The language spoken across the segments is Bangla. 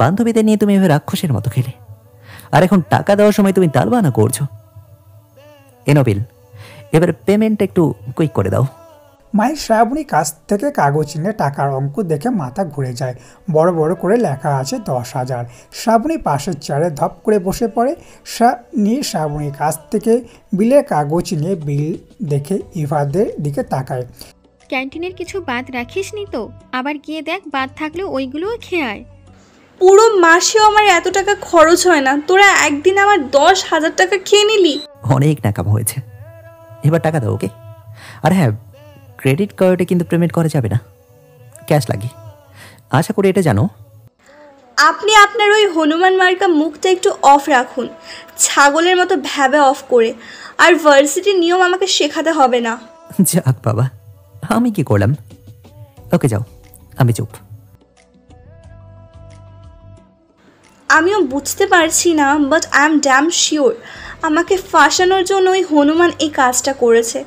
বান্ধবীদের নিয়ে তুমি এভাবে রাক্ষসের মতো খেলে, আর এখন টাকা দেওয়ার সময় তুমি তালবানা করছো। এনো বিল, এবার পেমেন্ট একটু কুইক করে দাও। মায়ের শ্রাবণী কাছ থেকে কাগজ নিয়ে টাকার অঙ্ক দেখে মাথা ঘুরে যায়। বড় বড় করে লেখা আছে 10,000। শ্রাবণী পাশের চেয়ারে ধপ করে বসে পড়ে। শ্রাবণীর কাছ থেকে বিলের কাগজ নিয়ে বিল দেখে ইভাদের দিকে তাকায়। ক্যান্টিনের কিছু বাদ রাখিস নি তো? আবার গিয়ে দেখ, বাদ থাকলে ওইগুলোও খেয়ে আয়। পুরো মাসেও আমার এত টাকা খরচ হয় না, তোরা একদিন আমার 10,000 টাকা খেয়ে নিলি। অনেক নাকাম হয়েছে, এবার টাকা দাও। ওকে? আর হ্যাঁ, ক্রেডিট কার্ডে কিন্তু পেমেন্ট করা যাবে না, ক্যাশ লাগে। আশা করি এটা জানো। আপনি আপনার ওই হনুমান মার্কা মুখটা একটু অফ রাখুন, ছাগলের মতো ভ্যাবে অফ করে। আর ভার্সিটির নিয়ম আমাকে শেখাতে হবে না। যাক বাবা, আমি কি করলাম? ওকে যাও, আমি চুপ। আমিও বুঝতে পারছি না, but I am damn sure আমাকে ফাঁসানোর জন্য ওই হনুমান এই কাজটা করেছে।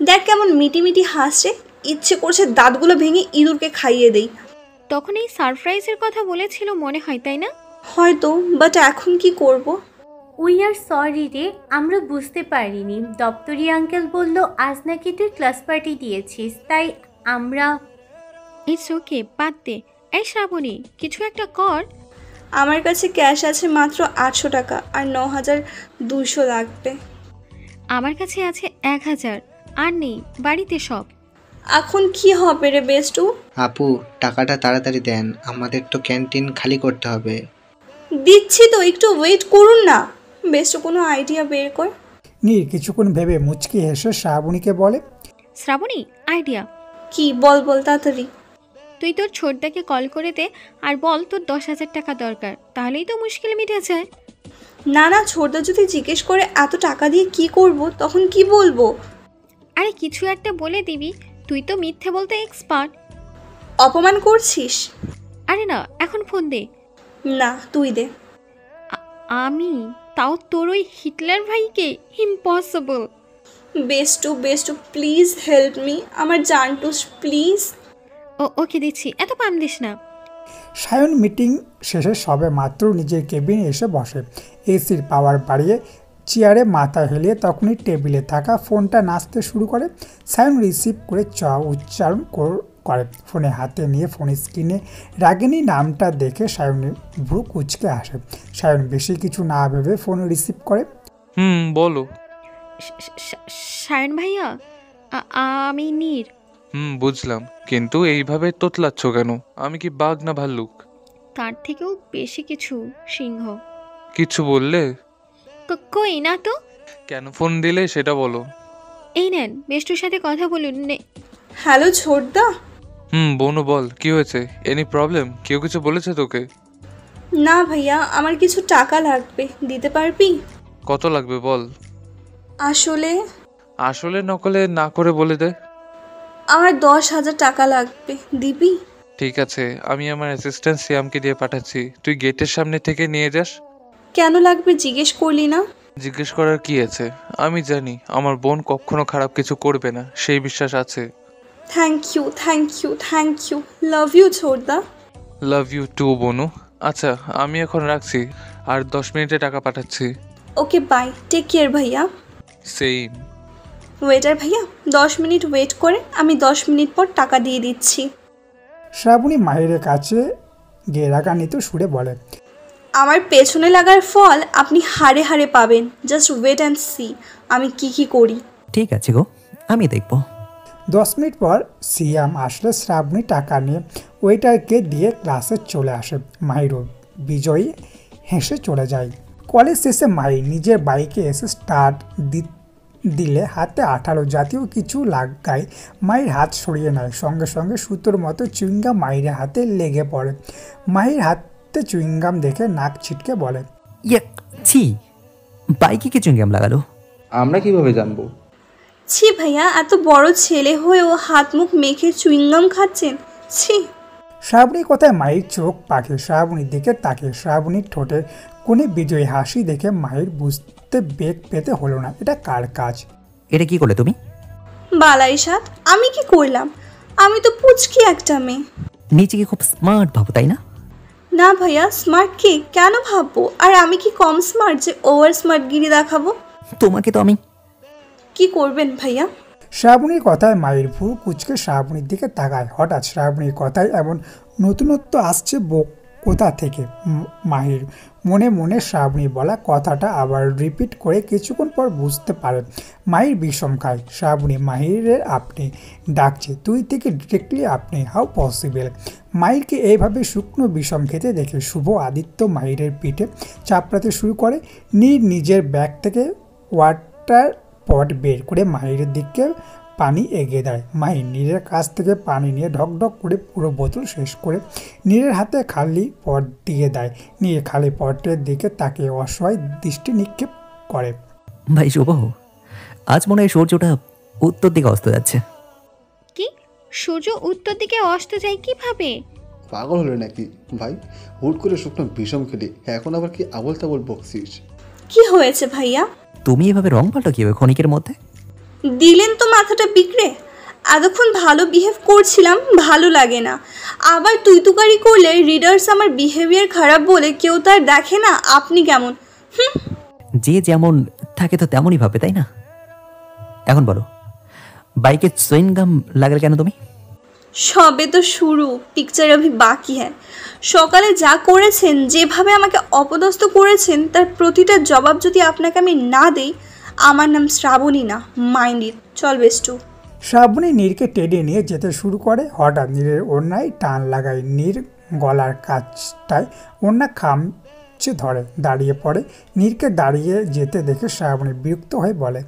দেখ কেমন মিটিমিটি হাসছে, ইচ্ছে করছে দাঁতগুলো ভেঙে ইঁদুরকে খাইয়ে দেই। তখন এই সারপ্রাইজের কথা বলেছিল মনে হয়, তাই না? হয়তো, বাট এখন কি করব? উই আর সরি রে, আমরা বুঝতে পারিনি। দপ্তরি আঙ্কেল বলল আজ নাকি তুই ক্লাস পার্টি দিয়েছিস, তাই আমরা। ইটস ওকে, বাদ দে। এই শ্রাবণী, কিছু একটা কর। আমার কাছে ক্যাশ আছে মাত্র 800 টাকা, আর 9,200 লাগবে। আমার কাছে আছে 1,000, আর নেই বাড়িতে সব। এখন কি হবে রে বেস্টু? আপু, টাকাটা তাড়াতাড়ি দেন, আমাদের তো ক্যান্টিন খালি করতে হবে। দিচ্ছি তো, একটু ওয়েট করুন না। বেস্টু কোনো আইডিয়া বের কর। নীর কিছুক্ষণ ভেবে মুচকি হেসে শ্রাবণীকে বলে, শ্রাবণী, আইডিয়া। কি? বল বল তাড়াতাড়ি। তুই তোর ছোটদাকে কল করে দে আর বল তোর 10,000 টাকা দরকার, তাহলেই তো মুশকিল মিটে যায়। না না, ছোটদা যদি জিজ্ঞেস করে এত টাকা দিয়ে কি করব, তখন কি বলবো? আরে কিছু একটা বলে দিবি, তুই তো মিথ্যে বলতে এক্সপার্ট। অপমান করছিস? আরে না, এখন ফোন দে। না, তুই দে। আমি? তাও তোর ওই হিটলার ভাইকে? ইম্পসিবল। বেস্টু প্লিজ হেল্প মি, আমার জানটুস প্লিজ। ওকে দিচ্ছি, এত পাম দিস না। সায়ন মিটিং শেষে সবে মাত্র নিজের কেবিনে এসে বসে। এসির পাওয়ার বাড়িয়ে চেয়ারে মাথা হেলিয়ে তখনই টেবিলে থাকা ফোনটা নাচতে শুরু করে। সায়ন রিসিভ করে উচ্চারণ করে। ফোনে হাতে নিয়ে ফোনের স্ক্রিনে রাগিনী নামটা দেখে সায়নের ভ্রু কুচকে আসে। সায়ন বেশি কিছু না ভেবে ফোন রিসিভ করে। বলো। সায়ন ভাইয়া, আমি নীর। বুঝলাম, কিন্তু এইভাবে তোতলাচ্ছ কেন? আমি কি বাঘ না ভাল্লুক? তার থেকেও বেশি কিছু, সিংহ। কিছু বললে? কই না তো। কেন ফোন দিলে সেটা বলো। এই নেন, বেষ্টুর সাথে কথা বলুন। হ্যালো ছোটদা। বোনু বল, কি হয়েছে? Any problem? কেউ কিছু বলেছে তোকে? না ভাইয়া, আমার কিছু টাকা লাগবে, দিতে পারবি? কত লাগবে বল। আসলে নকলে না করে বলে দে। আমার 10,000 টাকা লাগবে, দিবি? ঠিক আছে, আমি আমার অ্যাসিস্ট্যান্ট সিয়ামকে দিয়ে পাঠাচ্ছি, তুই গেটের সামনে থেকে নিয়ে যাস। কেন লাগবে জিজ্ঞেস করলি না? জিজ্ঞেস করার কি আছে? আমি জানি আমার বোন কখনো খারাপ কিছু করবে না, সেই বিশ্বাস আছে। থ্যাংক ইউ, লাভ ইউ ছোটদা। লাভ ইউ টু বোনু। আচ্ছা, আমি এখন রাখছি, আর 10 মিনিটে টাকা পাঠাচ্ছি। ওকে বাই, টেক কেয়ার ভাইয়া। সেম। ওয়েটার ভাইয়া, 10 মিনিট ওয়েট করে আমি 10 মিনিট পর টাকা দিয়ে দিচ্ছি। শ্রাবণী মাহিরের কাছে গিয়ে রাগান্বিত সুরে বলে, আমার পেছনে লাগার ফল আপনি হাড়ে হাড়ে পাবেন। জাস্ট ওয়েট অ্যান্ড সি আমি কি করি। ঠিক আছে গো, আমি দেখব। 10 মিনিট পর সিয়াম আসলে শ্রাবণী টাকা নিয়ে ওয়েটারকে দিয়ে ক্লাসে চলে আসে। মাহির বিজয়ী হেসে চলে যায়। কলেজ শেষে মাহির নিজের বাইকে এসে স্টার্ট দিলে হাতে 18 জাতীয় কিছু লাগায়। মাহির হাত সরিয়ে নেয়, সঙ্গে সঙ্গে সুতোর মতো চুইংগাম মাহিরের হাতে লেগে পড়ে। মাহির হাতে চুইংগাম দেখে নাক ছিটকে বলে, ছি, বাইকে কি চুইংগাম লাগালো? আমরা কিভাবে জানবো? ছি ভাইয়া, এত বড় ছেলে হয়েও হাত মুখ মেখে চুইংগাম খাচ্ছেন, ছি। শ্রাবণীর কথায় মাহির চোখ পাকে শ্রাবণীর দিকে তাকে। শ্রাবণীর ঠোঁটের কোণে বিজয়ী হাসি দেখে মাহির বুঝতে বেগ পেতে হলো না এটা কার কাজ। এটা কি করলে তুমি? বালাই সাত, আমি কি করলাম? আমি তো পুচকি একটা মেয়ে। নিজেকে খুব স্মার্ট ভাবো, তাই না? না ভাইয়া, স্মার্ট কি কেন ভাববো? আর আমি কি কম স্মার্ট যে ওভার স্মার্ট গিরি দেখাবো? তোমাকে তো আমি... কি করবেন ভাইয়া? শ্রাবণীর কথায় মায়ের ভ্রু কুচকে শ্রাবণীর দিকে তাকায়। হঠাৎ শ্রাবণীর কথায় এমন নতুনত্ব আসছে কোথা থেকে? মাহির মনে মনে শ্রাবণী বলা কথাটা আবার রিপিট করে কিছুক্ষণ পর বুঝতে পারে। মাহির বিষম খায়। শ্রাবণী মাহিরের আপনি ডাকছে, তুই থেকে ডিরেক্টলি আপনি, হাউ পসিবল? মাহিরকে এইভাবে শুকনো বিষম খেতে দেখে শুভ আদিত্য মাহিরের পিঠে চাপড়াতে শুরু করে। নিজের ব্যাগ থেকে ওয়াটার পট বের করে মাহিরের দিকে পানি এগিয়ে দেয়। মাহির নীরের কাছ থেকে পানি নিয়ে ঢকঢক করে পুরো বোতল শেষ করে নীরের হাতে খালি পট দিয়ে দেয়। নীর খালি পটের দিকে তাকে অসহায় দৃষ্টি নিক্ষেপ করে। ভাই শুভ, আজ মনে হয় সূর্যটা উত্তর দিকে অস্ত যাচ্ছে। কি? সূর্য উত্তর দিকে অস্ত যায় কিভাবে? পাগল হলে নাকি ভাই? হুট করে শুকনো বিষম খেলি, এখন আবার কি আবল তাবল বকছিস? কি হয়েছে ভাইয়া? তুমি এভাবে রং পাল্টা কি হবে ক্ষণিকের মধ্যে? দিলেন তো মাথাটা বিগড়ে। এতক্ষণ ভালো বিহেভ করছিলাম, ভালো লাগে না। আবার তুই তুকারি করলে রিডার্স আমার বিহেভিয়ার খারাপ বলে কেউ তার দেখে না। আপনি কেমন? যে যেমন থাকে তো তেমনই ভাবে, তাই না? এখন বলো, বাইকে চুইংগাম লাগালে কেন তুমি? সবে তো শুরু, পিকচার অভি বাকি হ্যাঁ। সকালে যা করেছেন, যেভাবে আমাকে অপদস্থ করেছেন, তার প্রতিটা জবাব যদি আপনাকে আমি না দেই, আমার নাম শ্রাবণী না, মাইন্ড ইট। চল বেস্টু। শ্রাবণী নীরকে টেনে নিয়ে যেতে শুরু করে। হঠাৎ নীরের ওড়নায় টান লাগায়। নীর গলার কাছটায় ওড়না খামচে ধরে দাঁড়িয়ে পড়ে। নীরকে দাঁড়িয়ে যেতে দেখে শ্রাবণী বিরক্ত হয়ে বলে,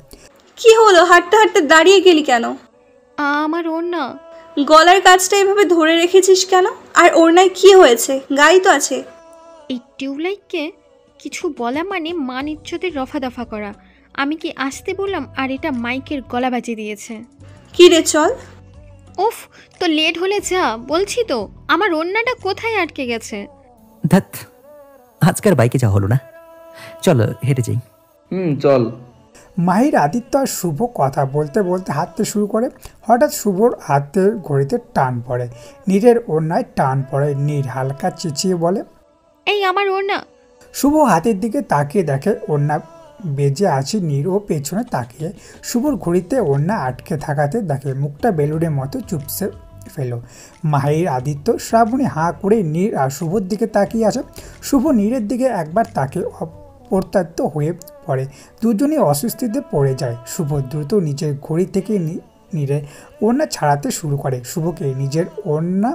কি হলো? হাঁটতে হাঁটতে দাঁড়িয়ে গেলি কেন? আমার ওড়না। গলার কাছটা এভাবে ধরে রেখেছিস কেন? আর ওড়নায় কি হয়েছে? গায়ে তো আছে। এই টিউবলাইটকে কিছু বলা মানে মান ইজ্জতের রফা দফা করা। আমি কি আসতে বললাম আর এটা মাইকের গলা বাজিয়ে দিয়েছে। কি রে চল। উফ, তো লেট হলে যা, বলছি তো। আমার ওড়নাটা কোথায় আটকে গেছে? ধ্যাত, আজকের বাইকে যা হলো না, চলো হেঁটে যাই। চল। মাহির আদিত্য আর শুভ কথা বলতে বলতে হাঁটতে শুরু করে। হঠাৎ শুভর হাতের ঘড়িতে টান পড়ে। নীরের ওড়নায় টান পড়ে। নীর হালকা চেঁচিয়ে বলে, এই আমার ওড়না। শুভ হাতের দিকে তাকিয়ে দেখে ওড়না বেজে আছে। নীর ও পেছনে তাকিয়ে শুভর ঘড়িতে ওড়না আটকে থাকাতে দেখে মুখটা বেলুনের মতো চুপসে ফেলো। মাহির আদিত্য শ্রাবণী হাঁ করে নীর আর শুভর দিকে তাকিয়ে আছে। শুভ নীরের দিকে একবার তাকে অপ্রত্যাত্ত হয়ে পড়ে। দুজনেই অস্বস্তিতে পড়ে যায়। শুভ দ্রুত নিজের ঘড়ি থেকে নীরে ওড়না ছাড়াতে শুরু করে। শুভকে নিজের ওড়না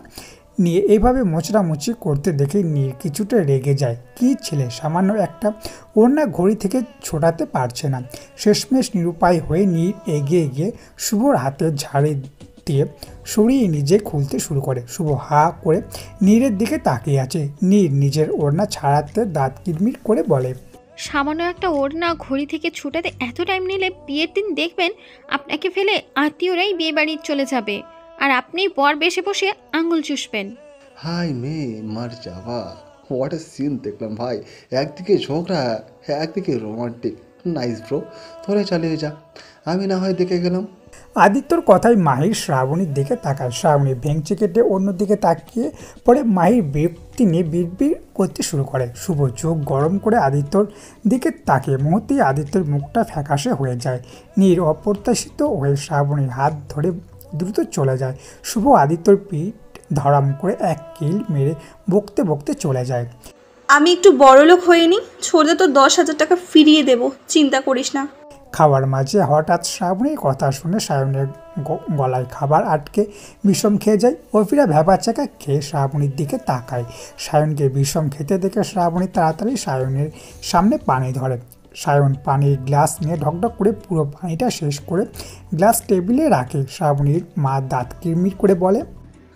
নিয়ে এইভাবে মোচড়ামুচি করতে দেখে নীর কিছুটা রেগে যায়। কি ছেলে, সামান্য একটা ওড়না ঘড়ি থেকে ছোটাতে পারছে না। শেষমেশ নিরুপায় হয়ে নীর এগিয়ে গিয়ে শুভর হাতে ঝাড়ি দিয়ে সরিয়ে নিজে খুলতে শুরু করে। শুভ হা করে নীরের দিকে তাকিয়ে আছে। নীর নিজের ওড়না ছাড়াতে দাঁত কিরমির করে বলে, সামান্য একটা ওড়না ঘড়ি থেকে ছুটাতে এত টাইম নিলে বিয়ের দিন দেখবেন আপনাকে ফেলে আত্মীয়রাই বিয়ে বাড়ি চলে যাবে, আর আপনি বর বেশে বসে আঙ্গুল চুষবেন। হাই মে মার যাওয়া, হোয়াট এ সিন দেখলাম ভাই। একদিকে ঝগড়া, একদিকে রোমান্টিক। নাইস ব্রো, তোরে চালিয়ে যা, আমি না হয় দেখে গেলাম। আদিত্যর কথায় মাহির শ্রাবণীর দিকে তাকায়। শ্রাবণী ভেঙচি কেটে অন্যদিকে তাকিয়ে পরে মাহির বিরক্তি নিয়ে বিড়বিড় করতে শুরু করে। শুভ চোখ গরম করে আদিত্যর দিকে তাকিয়ে মুহূর্তেই আদিত্যের মুখটা ফ্যাকাশে হয়ে যায়। নীর অপ্রত্যাশিত হয়ে শ্রাবণীর হাত ধরে দ্রুত চলে যায়। শুভ আদিত্যর পিঠ ধরাম করে এক কিল মেরে বকতে বকতে চলে যায়। আমি একটু বড়লোক হয়ে নি, ছোড়ে তো 10,000 টাকা ফিরিয়ে দেব, চিন্তা করিস না। খাওয়ার মাঝে হঠাৎ শ্রাবণীর কথা শুনে সায়নের গলায় খাবার আটকে বিষম খেয়ে যায়। অফিরা ভ্যাবাচাকা খেয়ে শ্রাবণীর দিকে তাকায়। সায়নকে বিষম খেতে দেখে শ্রাবণী তাড়াতাড়ি সায়নের সামনে পানি ধরে। সায়ন পানির গ্লাস নিয়ে ঢকঢক করে পুরো পানিটা শেষ করে গ্লাস টেবিলে রাখে। শ্রাবণীর মা দাঁত কিরমির করে বলে,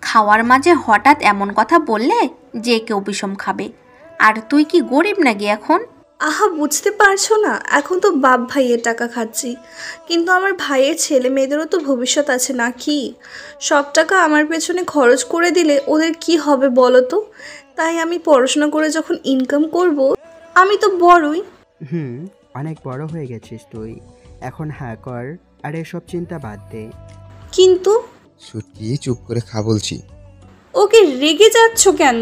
খাওয়ার মাঝে হঠাৎ এমন কথা বললে যে কেউ বিষম খাবে। আর তুই কি গরিব নাকি এখন? আহা, বুঝতে পারছো না? এখন তো বাপ ভাইয়ের টাকা খাচ্ছি, কিন্তু আমার ভাইয়ের ছেলে মেয়েদেরও তো ভবিষ্যৎ আছে নাকি? সব টাকা আমার পেছনে খরচ করে দিলে ওদের কি হবে বলো তো? তাই আমি পড়াশোনা করে যখন ইনকাম করব, আমি তো বড়ই। অনেক বড় হয়ে গেছিস তুই, এখন হ্যাঁ কর আর এসব চিন্তা বাদ দে। কিন্তু ছুটকি চুপ করে খা বলছি। ওকে রেগে যাচ্ছ কেন?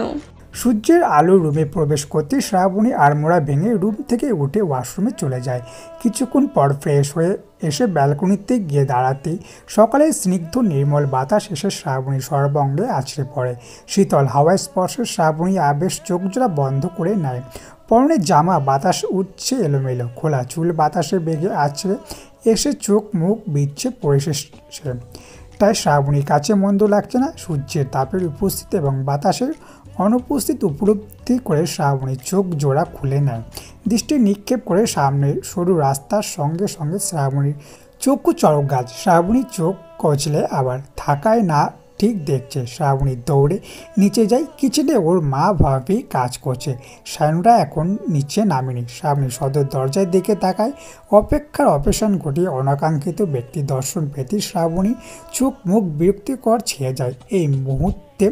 সূর্যের আলো রুমে প্রবেশ করতে শ্রাবণী আড়মোড়া ভেঙে রুম থেকে উঠে ওয়াশরুমে চলে যায়। কিছুক্ষণ পর ফ্রেশ হয়ে এসে ব্যালকনিতে গিয়ে দাঁড়াতেই সকালের স্নিগ্ধ নির্মল বাতাস এসে শ্রাবণী সর্বাঙ্গে আছড়ে পড়ে। শীতল হাওয়ায় স্পর্শে শ্রাবণী আবেশ চোখজোড়া বন্ধ করে নেয়। পরনের জামা বাতাস উঠছে এলোমেলো, খোলা চুল বাতাসে বেগে আছড়ে এসে চোখ মুখ বিচ্ছে পড়ে সে। তাই শ্রাবণীর কাছে মন্দ লাগছে না। সূর্যের তাপের উপস্থিতি এবং বাতাসের অনুপস্থিত উপলব্ধি করে শ্রাবণী চোখ জোড়া খুলে নেয়। দৃষ্টি নিক্ষেপ করে সামনের সরু রাস্তার সঙ্গে সঙ্গে শ্রাবণীর চক্ষু চড়ক গাছ। শ্রাবণী চোখ কচলে আবার থাকায় না ঠিক দেখছে। শ্রাবণী দৌড়ে নিচে যায়। কিচেনে ওর মা ভাবি কাজ করছে। সায়নরা এখন নিচে নামেনি। শ্রাবণী সদর দরজায় দিকে তাকায়। অপেক্ষার অপসারণ ঘটিয়ে অনাকাঙ্ক্ষিত ব্যক্তি দর্শন পেতে শ্রাবণী চোখ মুখ বিরক্তিকর ছেয়ে যায়। এই মুহূর্তে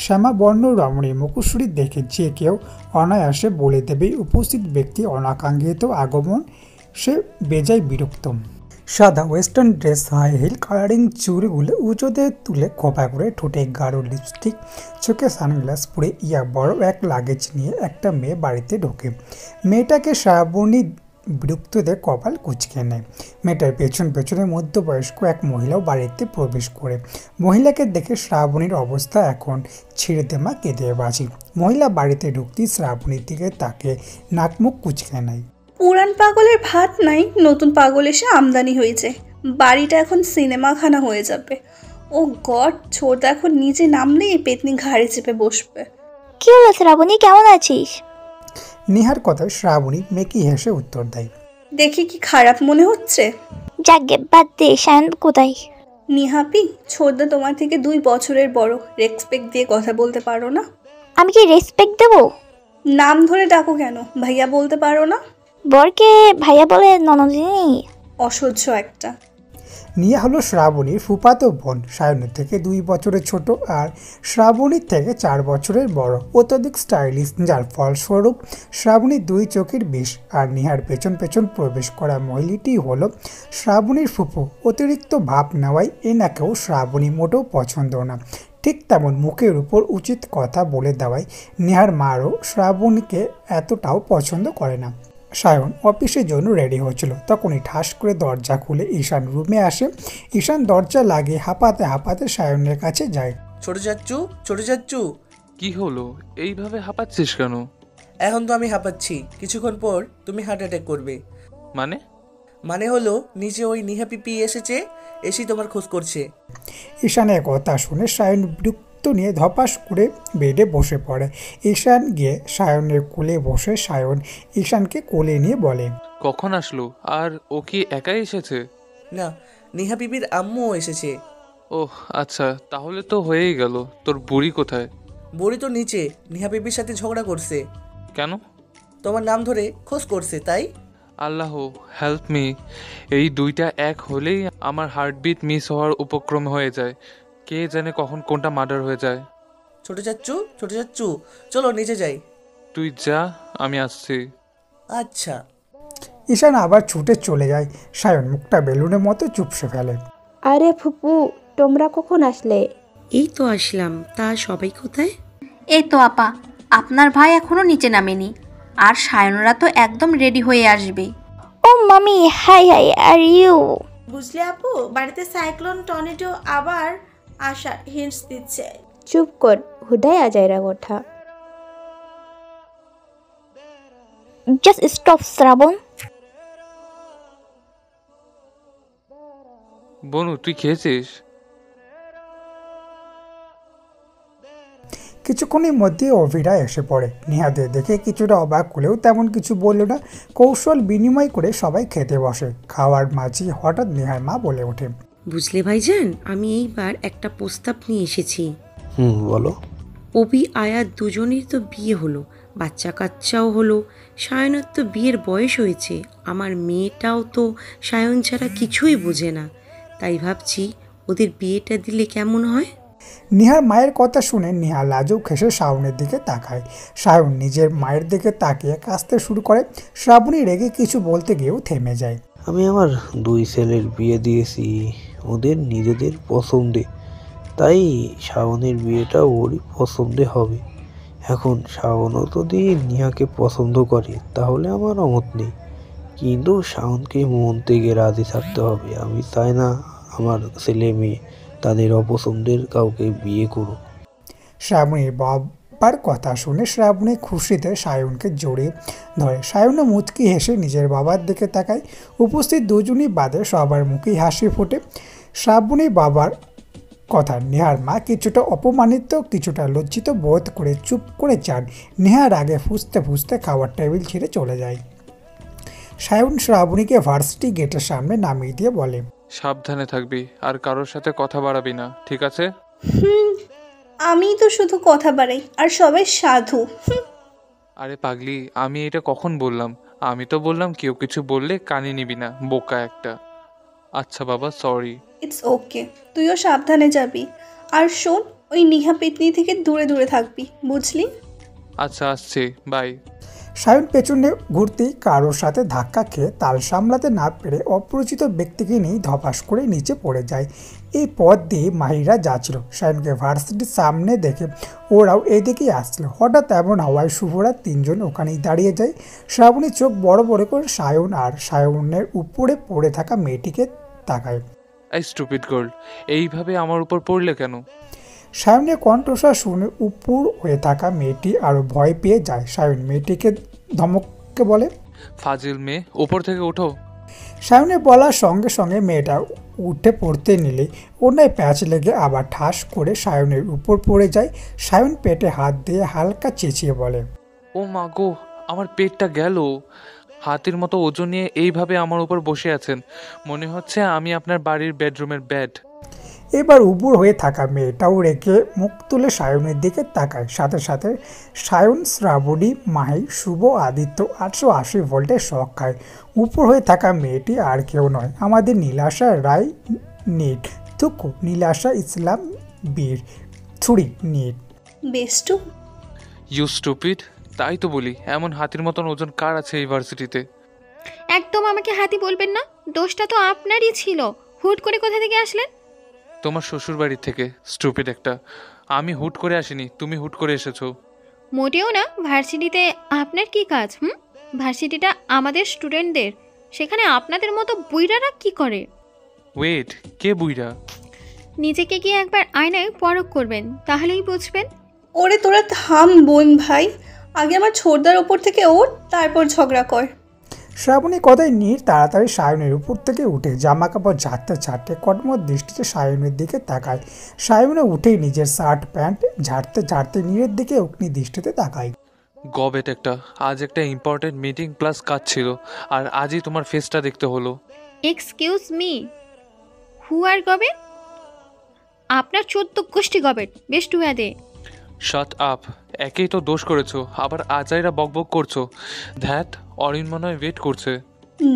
শ্যামাবর্ণ রমণী মুখশ্রী দেখে যে কেউ অনায়াসে বলে দেবে উপস্থিত ব্যক্তি অনাকাঙ্ক্ষিত আগমন। সে বেজায় বিরক্ত। সাদা western dress, high heel, colouring চুলগুলো উঁচুতে তুলে খোপা করে, ঠোঁটে গাঢ় লিপস্টিক, চোখে সানগ্লাস পরে ইয়া বড় এক লাগেজ নিয়ে একটা মেয়ে বাড়িতে ঢোকে। মেয়েটাকে শ্রাবণী বিরক্তদের কপাল কুঁচকে নেয়। মেয়েটার পেছনে মধ্যবয়স্ক এক মহিলাও বাড়িতে প্রবেশ করে। মহিলাকে দেখে শ্রাবণীর অবস্থা এখন ছিঁড়ে দেমা কেঁদে বাজি। মহিলা বাড়িতে ঢুকতেই শ্রাবণীর দিকে তাকে নাক মুখ কুঁচকে নেয়। পুরান পাগলের ভাত নাই, নতুন পাগল এসে আমদানি হয়েছে। বাড়িটা এখন সিনেমাখানা হয়ে যাবে। ও গড, ছোটদা এখন নিচে নামলেই পেতনি ঘাড়ে চেপে বসবে। কি হলো শ্রাবণী, কেমন আছিস? নিহার কথায় শ্রাবণী মেকি হেসে উত্তর দেয়। দেখি কি খারাপ মনে হচ্ছে? যাকে বাদ দে, সায়ন কোথায়? নিহাপি, ছোটদা তোমার থেকে 2 বছরের বড়, রেসপেক্ট দিয়ে কথা বলতে পারো না? আমি কি রেসপেক্ট দেবো? নাম ধরে ডাকো কেন? ভাইয়া বলতে পারো না? বরকে ভাইয়া বলে ননদিনী? অসহ্য একটা। নিয়া হলো শ্রাবণীর ফুফাতো বোন। সায়নের থেকে 2 বছরের ছোট আর শ্রাবণীর থেকে 4 বছরের বড়। অত্যধিক স্টাইলিশ, যার ফলস্বরূপ শ্রাবণীর 2 চোখের বিষ। আর নিহার পেছন প্রবেশ করা মহিলাটি হলো শ্রাবণীর ফুফু। অতিরিক্ত ভাব নেওয়ায় এনাকেও শ্রাবণী মোটেও পছন্দ না। ঠিক তেমন মুখের উপর উচিত কথা বলে দেওয়ায় নিহার মারও শ্রাবণীকে এতটাও পছন্দ করে না। সায়ন অফিসের জন্য রেডি হচ্ছিল, তখনই ঠাস করে দরজা খুলে ঈশান রুমে আসে। ঈশান দরজা লাগিয়ে হাঁপাতে সায়নের কাছে যায়। ছোট চাচ্চু। কি হলো, এইভাবে হাঁপাচ্ছিস কেন? এখন তো আমি হাঁপাচ্ছি, কিছুক্ষণ পর তুমি হার্ট অ্যাটাক করবে। মানে হলো নিচে ওই নিহা পিপি এসে তোমার খোঁজ করছে। ঈশানের কথা শুনে সায়ন বিরক্ত নিয়ে ধপাস করে বেডে বসে পড়ে। ঈশান গিয়ে সায়নের কোলে বসে সায়ন ঈশানকে কোলে নিয়ে বলে, কখন আসলো? আর ও কি একাই এসেছে? না, নিহা পিপির আম্মুও এসেছে। ওহ আচ্ছা, তাহলে তো হয়েই গেল। তোর বুড়ি কোথায়? বুড়ি তো নিচে নিহা পিপির সাথে ঝগড়া করছে। কেন? তোমার নাম ধরে খোঁজ করছে তাই। আল্লাহ হেল্প মি, এই দুইটা এক হলেই আমার হার্টবিট মিস হওয়ার উপক্রম হয়ে যায়। কে জানে কখন কোনটা মার্ডার হয়ে যায়। ছোট চাচ্চু চলো নিচে যাই। তুই যা, আমি আসছি। আচ্ছা। ঈশান আবার ছুটে চলে যায়। সায়ন মুখটা বেলুনের মতো চুপসে ফেলে। আরে ফুপু, তোমরা কখন আসলে? এই তো আসলাম। তা সবাই কোথায়? এই তো আপা, আপনার ভাই এখনো নিচে নামেনি, আর সায়নরা তো একদম রেডি হয়ে আসবে। ও মামি, হাই আর ইউ? বুঝলে আপু, বাড়িতে সাইক্লোন টর্নেডো আবার আসার হিন্টস দিচ্ছে। চুপ কর, হুদাই আজাইরা কথা। জাস্ট স্টপ শ্রাবণ। বনু, তুই খেয়েছিস? কিছুক্ষণের মধ্যে অভিরা এসে পড়ে। নিহাদের দেখে কিছুটা অবাক হলেও তেমন কিছু বলল না। কৌশল বিনিময় করে সবাই খেতে বসে। খাওয়ার মাঝে হঠাৎ নিহার মা বলে ওঠে, বুঝলে ভাইজান, আমি এইবার একটা প্রস্তাব নিয়ে এসেছি। বলো। অভি আয়া দুজনের তো বিয়ে হলো, বাচ্চা কাচ্চাও হলো। সায়নের তো বিয়ের বয়স হয়েছে। আমার মেয়েটাও তো সায়ন ছাড়া কিছুই বোঝে না। তাই ভাবছি ওদের বিয়েটা দিলে কেমন হয়? নিহার মায়ের কথা শুনে নিহা লাজুক হেসে শাওনের দিকে তাকায়। সায়ন নিজের মায়ের দিকে তাকিয়ে কাঁদতে শুরু করে। শ্রাবণী রেগে কিছু বলতে গিয়েও থেমে যায়। আমি আমার 2 ছেলের বিয়ে দিয়েছি ওদের নিজেদের পছন্দে। তাই শাওনের বিয়েটা ওরই পছন্দে হবে। এখন শাওনও যদি নিহাকে পছন্দ করে তাহলে আমার অমত নেই, কিন্তু শাওনকে মন থেকে রাজি থাকতে হবে। আমি চাই না আমার ছেলে মেয়ে তাদের অপছন্দের কাউকে বিয়ে করুক। শ্রাবণীর বাবার কথা শুনে শ্রাবণী খুশিতে সায়নকে জড়িয়ে ধরে। সায়নও মুচকি হেসে নিজের বাবার দিকে তাকায়। উপস্থিত দুজনই বাদে সবার মুখেই হাসি ফোটে। শ্রাবণীর বাবার কথা নেহার মা কিছুটা অপমানিত, কিছুটা লজ্জিত বোধ করে চুপ করে যান। নেহার আগে ফুসতে ফুসতে খাওয়ার টেবিল ছেড়ে চলে যায়। সায়ন শ্রাবণীকে ভার্সিটি গেটের সামনে নামিয়ে দিয়ে বলে, সাবধানে থাকবি আর কারোর সাথে কথা বাড়াবি না, ঠিক আছে? আমি তো শুধু কথা বাড়াই আর সবাই সাধু। আরে পাগলি, আমি এটা কখন বললাম? আমি তো বললাম কেউ কিছু বললে কানে নিবি না, বোকা একটা। আচ্ছা বাবা, সরি। ইটস ওকে, তুইও সাবধানে যাবি। আর শোন, ওই নিহা পেতনি থেকে দূরে দূরে থাকবি, বুঝলি? আচ্ছা, আসছি, বাই। সায়ন পেছনে ঘুরতেই কারোর সাথে ধাক্কা খেয়ে তাল সামলাতে না পেরে অপরিচিত ব্যক্তিকে নিয়ে ধপাস করে নিচে পড়ে যায়। এই পথ দিয়ে মাহিরা যাচ্ছিল। সায়নকে ভার্সিটির সামনে দেখে ওরাও এদিকেই আসছিল। হঠাৎ এমন হওয়ায় শুভরা তিনজন ওখানেই দাঁড়িয়ে যায়। শ্রাবণী চোখ বড় বড় করে সায়ন আর সায়নের উপরে পড়ে থাকা মেয়েটিকে তাকায়। এই স্টুপিড গার্ল, এইভাবে আমার উপর পড়লে কেন? সায়নের কণ্ঠস্বর শুনে উপর হয়ে থাকা মেয়েটি আরো ভয় পেয়ে যায়। সায়ন মেয়েটিকে ধমককে বলে, ফাজিল মেয়ে, উপর থেকে ওঠো। সায়নের বলার সঙ্গে সঙ্গে মেয়েটা উঠে পড়তে নিলে ওনায় প্যাচ লেগে আবার ঠাস করে সায়নের উপর পড়ে যায়। সায়ন পেটে হাত দিয়ে হালকা চেঁচিয়ে বলে, ও মা গো, আমার পেটটা গেল। হাতির মতো ওজন নিয়ে এইভাবে আমার উপর বসে আছেন, মনে হচ্ছে আমি আপনার বাড়ির বেডরুমের বেড। এবার উপুর হয়ে থাকা মেয়েটাও রেখে মুখ তুলে সায়নের দিকে তাকায়। সাথে সাথে সায়ন, শ্রাবণী, মাহি, শুভ, আদিত্য 880 ভোল্টের শক খায়। উপর হয়ে থাকা মেয়েটি আর কেউ নয়, আমাদের নীলাশা রায় নিট। থুকু, নীলাশা ইসলাম বীর 3 নিট। বেস্টু, you stupid. তাই তো বলি, এমন হাতির মতন ওজন কার আছে এই ভার্সিটিতে? একদম আমাকে হাতি বলবেন না, দোষটা তো আপনারই ছিল। হুট করে কোথা থেকে আসলেন? তোমার শ্বশুর বাড়ির থেকে, স্টুপিড একটা। আমি হুট করে আসিনি, তুমি হুট করে এসেছো। মোটেও না। ভার্সিটিতে আপনার কি কাজ? ভার্সিটিটা আমাদের স্টুডেন্টদের, সেখানে আপনাদের মতো বুইড়ারা কি করে? ওয়েট, কে বুইড়া? নিজেকে গিয়ে একবার আয়নায় পরখ করবেন, তাহলেই বুঝবেন। ওরে তোরা থাম বোন ভাই, আগে আমার ছোটদার ওপর থেকে ওঠ, তারপর ঝগড়া কর। শ্রাবণী কথায় নীর তাড়াতাড়ি সায়নের উপর থেকে উঠে জামা কাপড় ঝাড়তে ঝাড়তে কটমট দৃষ্টিতে সায়নের দিকে তাকায়। সায়নে উঠেই নিজের শার্ট প্যান্ট ঝাড়তে ঝাড়তে নীরের দিকে অগ্নি দৃষ্টিতে তাকায়। গবেট একটা, আজ একটা ইম্পর্টেন্ট মিটিং প্লাস কাজ ছিল, আর আজই তোমার ফেসটা দেখতে হলো। এক্সকিউজ মি, হু আর গবেট? আপনার 14 গোষ্ঠী গবেট, বেশ টুয়া দে। শাট আপ, একেই তো দোষ করেছো, আবার আজাইরা বকবক করছো। ধ্যাত, অরিন মনে হয় ওয়েট করছে।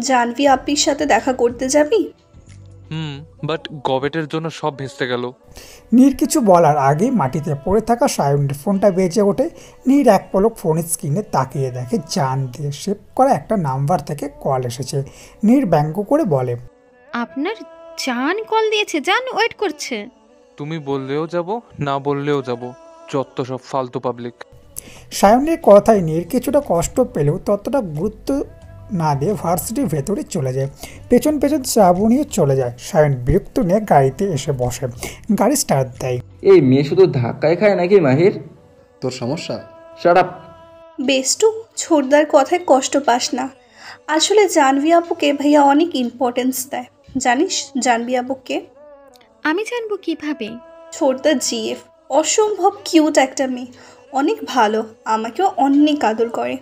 জানভি আপির সাথে দেখা করতে যাবি? বাট গবেটের জন্য সব ভেস্তে গেল। নীর কিছু বলার আগেই মাটিতে পড়ে থাকা সায়নের ফোনটা বেজে ওঠে। নীর এক পলক ফোনের স্ক্রিনে তাকিয়ে দেখে জান দিয়ে সেভ করা একটা নাম্বার থেকে কল এসেছে। নীর ব্যঙ্গ করে বলে, আপনার জান কল দিয়েছে, জান ওয়েট করছে। তুমি বললেও যাব, না বললেও যাব, যত সব ফালতু পাবলিক। সায়নের কথায় নীর কিছুটা কষ্ট পেলেও ততটা গুরুত্ব না দিয়ে ভার্সিটির ভেতরে চলে যায়। পেছন পেছন শ্রাবণীও চলে যায়। সায়ন বিরক্ত নিয়ে গাড়িতে এসে বসে, গাড়ি স্টার্ট দেয়। এই মেয়ে শুধু ধাক্কায় খায় নাকি মাহির? তোর সমস্যা? Shut up. বেস্টু, ছোটদার কথায় কষ্ট পাস না। আসলে জানভি আপুকে ভাইয়া অনেক ইম্পর্টেন্স দেয়। জানিস জানভি আপুকে? আমি জানবো কিভাবে? ছোটদা জিএফ, অসম্ভব কিউট একটা মেয়ে, অনেক ভালো, আমাকেও অনেক আদর করে।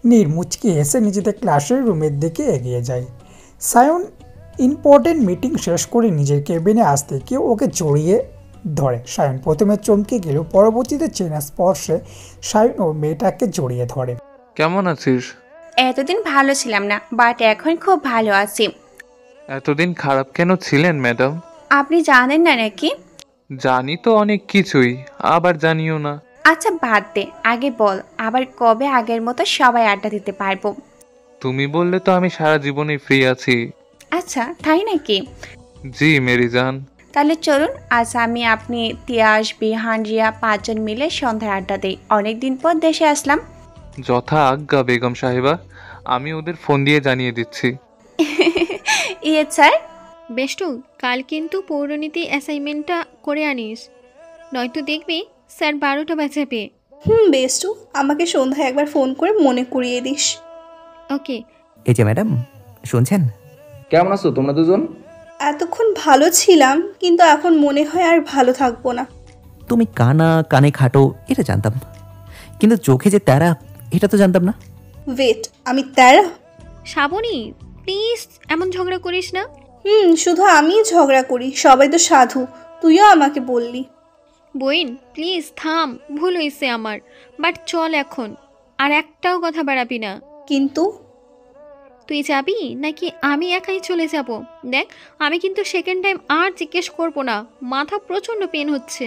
নীর মুচকি এসে নিজেদের ক্লাসের রুমের দিকে এগিয়ে যায়। সায়ন ইম্পর্টেন্ট মিটিং শেষ করে নিজের কেবিনে আসতে কেউ ওকে জড়িয়ে ধরে। সায়ন প্রথমে চমকে গেলেও পরবর্তীতে চেনা স্পর্শে সায়ন ও মেয়েটাকে জড়িয়ে ধরে। কেমন আছিস? এতদিন ভালো ছিলাম না, বাট এখন খুব ভালো আছি। এতদিন খারাপ কেন ছিলেন ম্যাডাম? আপনি জানেন না নাকি? জানি তো অনেক কিছুই, আবার জানিও না। আচ্ছা বাদ দে, আগে বল আবার কবে আগের মতো সবাই আড্ডা দিতে পারবো? তুমি বললে তো আমি সারা জীবনই ফ্রি আছি। আচ্ছা তাই নাকি? জি মেরি জান। তাহলে চলুন আজ আমি আপনি তিয়াস বিহান রিয়া 5 জন মিলে সন্ধ্যায় আড্ডা দেই। অনেকদিন পর দেশে আসলাম। যথা আজ্ঞা বেগম সাহেবা, আমি ওদের ফোন দিয়ে জানিয়ে দিচ্ছি। ইয়ে স্যার। বেষ্টু, কাল কিন্তু পৌরনীতি অ্যাসাইনমেন্টটা করে আনিস, নয়তো দেখবি স্যার 12টা বাজাবে। বেষ্টু, আমাকে সন্ধ্যায় একবার ফোন করে মনে করিয়ে দিস। ওকে। এই যে ম্যাডাম, শুনছেন? কেমন আছো তোমরা দুজন? এতক্ষণ ভালো ছিলাম, কিন্তু এখন মনে হয় আর ভালো থাকবো না। তুমি কানে খাটো এটা জানতাম, কিন্তু চোখে যে তেরা এটা তো জানতাম না। ওয়েট, আমি তেরা? শ্রাবণী প্লিজ এমন ঝগড়া করিস না। শুধু আমিই ঝগড়া করি, সবাই তো সাধু। তুইও আমাকে বললি। বইন প্লিজ থাম, ভুল হয়েছে আমার, বাট চল এখন, আর একটাও কথা বাড়াবি না। কিন্তু তুই যাবি নাকি আমি একাই চলে যাব? দেখ, আমি কিন্তু সেকেন্ড টাইম আর জিজ্ঞেস করবো না, মাথা প্রচণ্ড পেন হচ্ছে।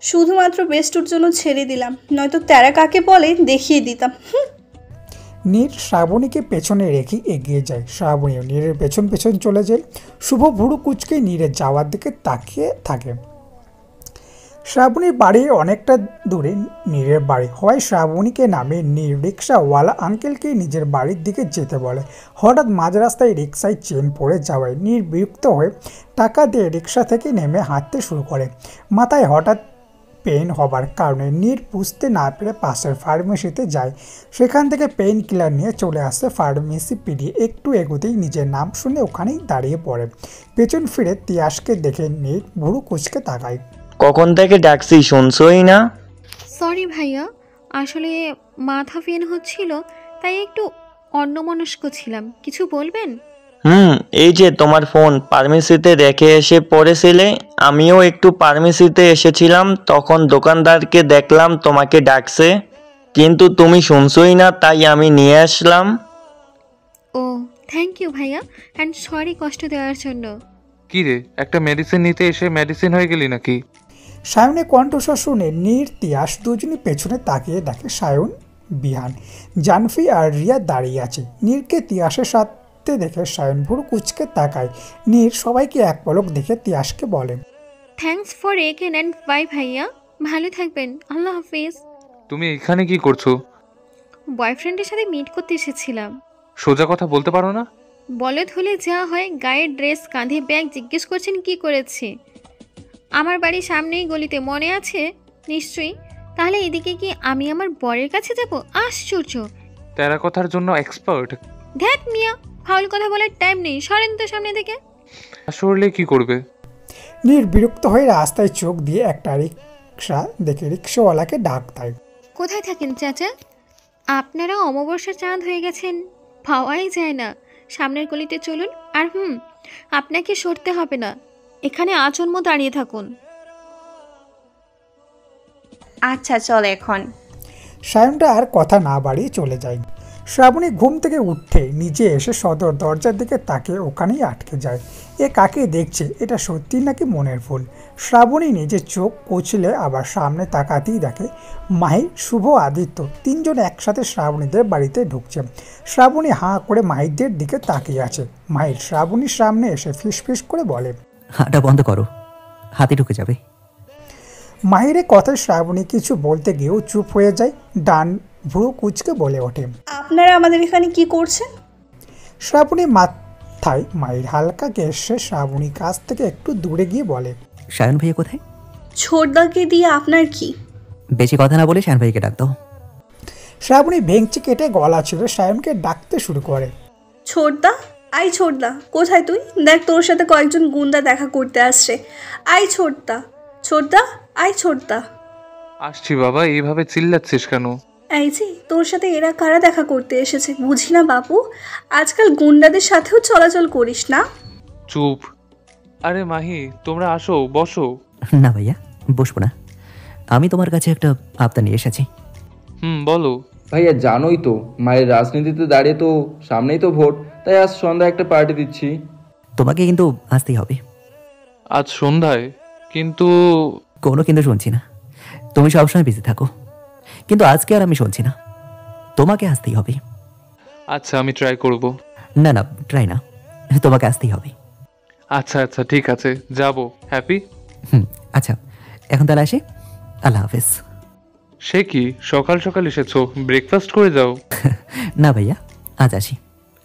শুধুমাত্র বেস্টুর জন্য ছেড়ে দিলাম, নয়তো তেরা কাকে বলে দেখিয়ে দিতাম। নীর শ্রাবণীকে পেছনে রেখে এগিয়ে যায়। শ্রাবণীও নীরের পেছন পেছন চলে যায়। শুভ ভুরু কুচকে নীরের যাওয়ার দিকে তাকিয়ে থাকে। শ্রাবণীর বাড়ি অনেকটা দূরে নীরের বাড়ি হওয়ায় শ্রাবণীকে নামে নীর রিক্সাওয়ালা আঙ্কেলকে নিজের বাড়ির দিকে যেতে বলে। হঠাৎ মাঝ রাস্তায় রিক্সায় চেন পড়ে যাওয়ায় নীর বিরক্ত হয়ে টাকা দিয়ে রিক্সা থেকে নেমে হাঁটতে শুরু করে। মাথায় হঠাৎ পেন হবার কারণে নীর বুঝতে না পেরে পাশের ফার্মেসিতে যায়। সেখান থেকে পেইন কিলার নিয়ে চলে আসে ফার্মেসি পেরিয়ে একটু এগোতেই নিজের নাম শুনে ওখানেই দাঁড়িয়ে পড়ে। পেছন ফিরে তিয়াসকে দেখে নীর ভুরু কুচকে তাকায়। কখন থেকে ডাকছি শুনছই না? সরি ভাইয়া, আসলে মাথা পেন হচ্ছিল, তাই একটু অন্যমনস্ক ছিলাম। কিছু বলবেন? এই যে তোমার ফোন ফার্মেসিতে রেখে এসে পড়েছিলে। আমিও একটু ফার্মেসিতে এসেছিলাম, তখন দোকানদারকে দেখলাম তোমাকে ডাকছে, কিন্তু তুমি শুনছই না, তাই আমি নিয়ে আসলাম। ও থ্যাংক ইউ ভাইয়া, অ্যান্ড সরি কষ্ট দেওয়ার জন্য। কি রে, একটা মেডিসিন নিতে এসে মেডিসিন হয়ে গেলি নাকি? সায়নের কণ্ঠস্বর শুনে নীর তিয়াস দুজনই পেছনে তাকিয়ে দেখে সায়ন, বিহান, জানফি আর রিয়া দাঁড়িয়ে আছে। নীরকে তিয়াসের সাথে দেখে সায়ন ভুরু কুচকে তাকায়। নীর সবাইকে এক পলক দেখে তিয়াসকে বলে, thanks for again and bye ভাইয়া, ভালো থাকবেন, আল্লাহ হাফিজ। তুমি এখানে কি করছো? বয়ফ্রেন্ডের সাথে মিট করতে এসেছিলাম। সোজা কথা বলতে পারো না? বলে ধুলে যা হয়, গায়ের ড্রেস, কাঁধে ব্যাগ, জিজ্ঞেস করছেন কি করেছি? আমার বাড়ির সামনেই গলিতে, মনে আছে নিশ্চয়ই। তাহলে এদিকে কি আমি আমার বরের কাছে যাব? আশ্চর্য, তেরা কথার জন্য এক্সপার্ট। ধ্যাত মিয়া, ফাউল কথা বলার টাইম নেই, সরেন তো সামনে থেকে। আসলে কি করবে? নীর বিরক্ত হয়ে রাস্তায় চোখ দিয়ে একটা রিক্সা দেখে রিক্সাওয়ালাকে ডাক দেয়। কোথায় থাকেন চাচা? আপনারা অমাবস্যার চাঁদ হয়ে গেছেন, পাওয়াই যায় না। সামনের গলিতে চলুন, আর আপনাকে সরতে হবে না, এখানে আচন্ম দাঁড়িয়ে থাকুন। আচ্ছা চল এখন। সায়নটা আর কথা না বাড়িয়ে চলে যায়। শ্রাবণী ঘুম থেকে উঠে নিজে এসে সদর দরজার দিকে তাকে ওখানেই আটকে যায়। এ কাকে দেখছে, এটা সত্যি নাকি মনের ভুল? শ্রাবণী নিজের চোখ কচলে আবার সামনে তাকাতেই দেখে মাহি, শুভ, আদিত্য তিনজন একসাথে শ্রাবণীদের বাড়িতে ঢুকছে। শ্রাবণী হাঁ করে মাহিদের দিকে তাকিয়ে আছে। মাহির শ্রাবণীর সামনে এসে ফিসফিস করে বলে, হাঁটা বন্ধ করো, হাতে ঢুকে যাবে। মাহিরের কথায় শ্রাবণী কিছু বলতে গিয়েও চুপ হয়ে যায়। ডান ভ্রু কুচকে বলে ওঠে, আপনারা আমাদের এখানে কি করছেন? শ্রাবণী মাথায় মাহির হালকা কেসে শ্রাবণীর কাছ থেকে একটু দূরে গিয়ে বলে, সায়ন ভাইয়া কোথায়? ছোটদাকে দিয়ে আপনার কি? বেশি কথা না বলে সায়ন ভাইকে ডাক দাও। শ্রাবণী ভেঙচি কেটে গলা ছেড়ে সায়নকে ডাকতে শুরু করে, ছোটদা, আই ছোটদা, কোথায় তুই? দেখ তোর সাথে কয়েকজন গুন্ডা দেখা করতে আসছে। আই ছোটদা, ছোটদা, আই ছোটদা। আসছি বাবা, এইভাবে চিল্লাচ্ছিস কেন? এই যে তোর সাথে এরা কারা দেখা করতে এসেছে বুঝি না বাবু, আজকাল গুন্ডাদের সাথেও চলাচল করিস না। চুপ। আরে মাহি, তোমরা আসো, বসো। না ভাইয়া, বসবো না, আমি তোমার কাছে একটা আবদার নিয়ে এসেছি। বলো। ভাইয়া জানোই তো মায়ের রাজনীতিতে দাঁড়িয়ে তো সামনেই তো ভোট, তাই আজ সন্ধ্যায় একটা পার্টি দিচ্ছি। তোমাকে কিন্তু আসতেই হবে। আজ সন্ধ্যায়? কিন্তু কোনো কিন্তু শুনছি না, তুমি সবসময় বিজি থাকো, কিন্তু আজকে আর আমি শুনছি না, তোমাকে আসতেই হবে। আচ্ছা আমি ট্রাই করব। না না, ট্রাই না, তোমাকে আসতেই হবে। আচ্ছা আচ্ছা ঠিক আছে, যাব। হ্যাপি? আচ্ছা এখন তাহলে আসি, আল্লাহ হাফেজ। সে কি সকাল সকাল এসেছো, ব্রেকফাস্ট করে যাও। না ভাইয়া, আজ আসি,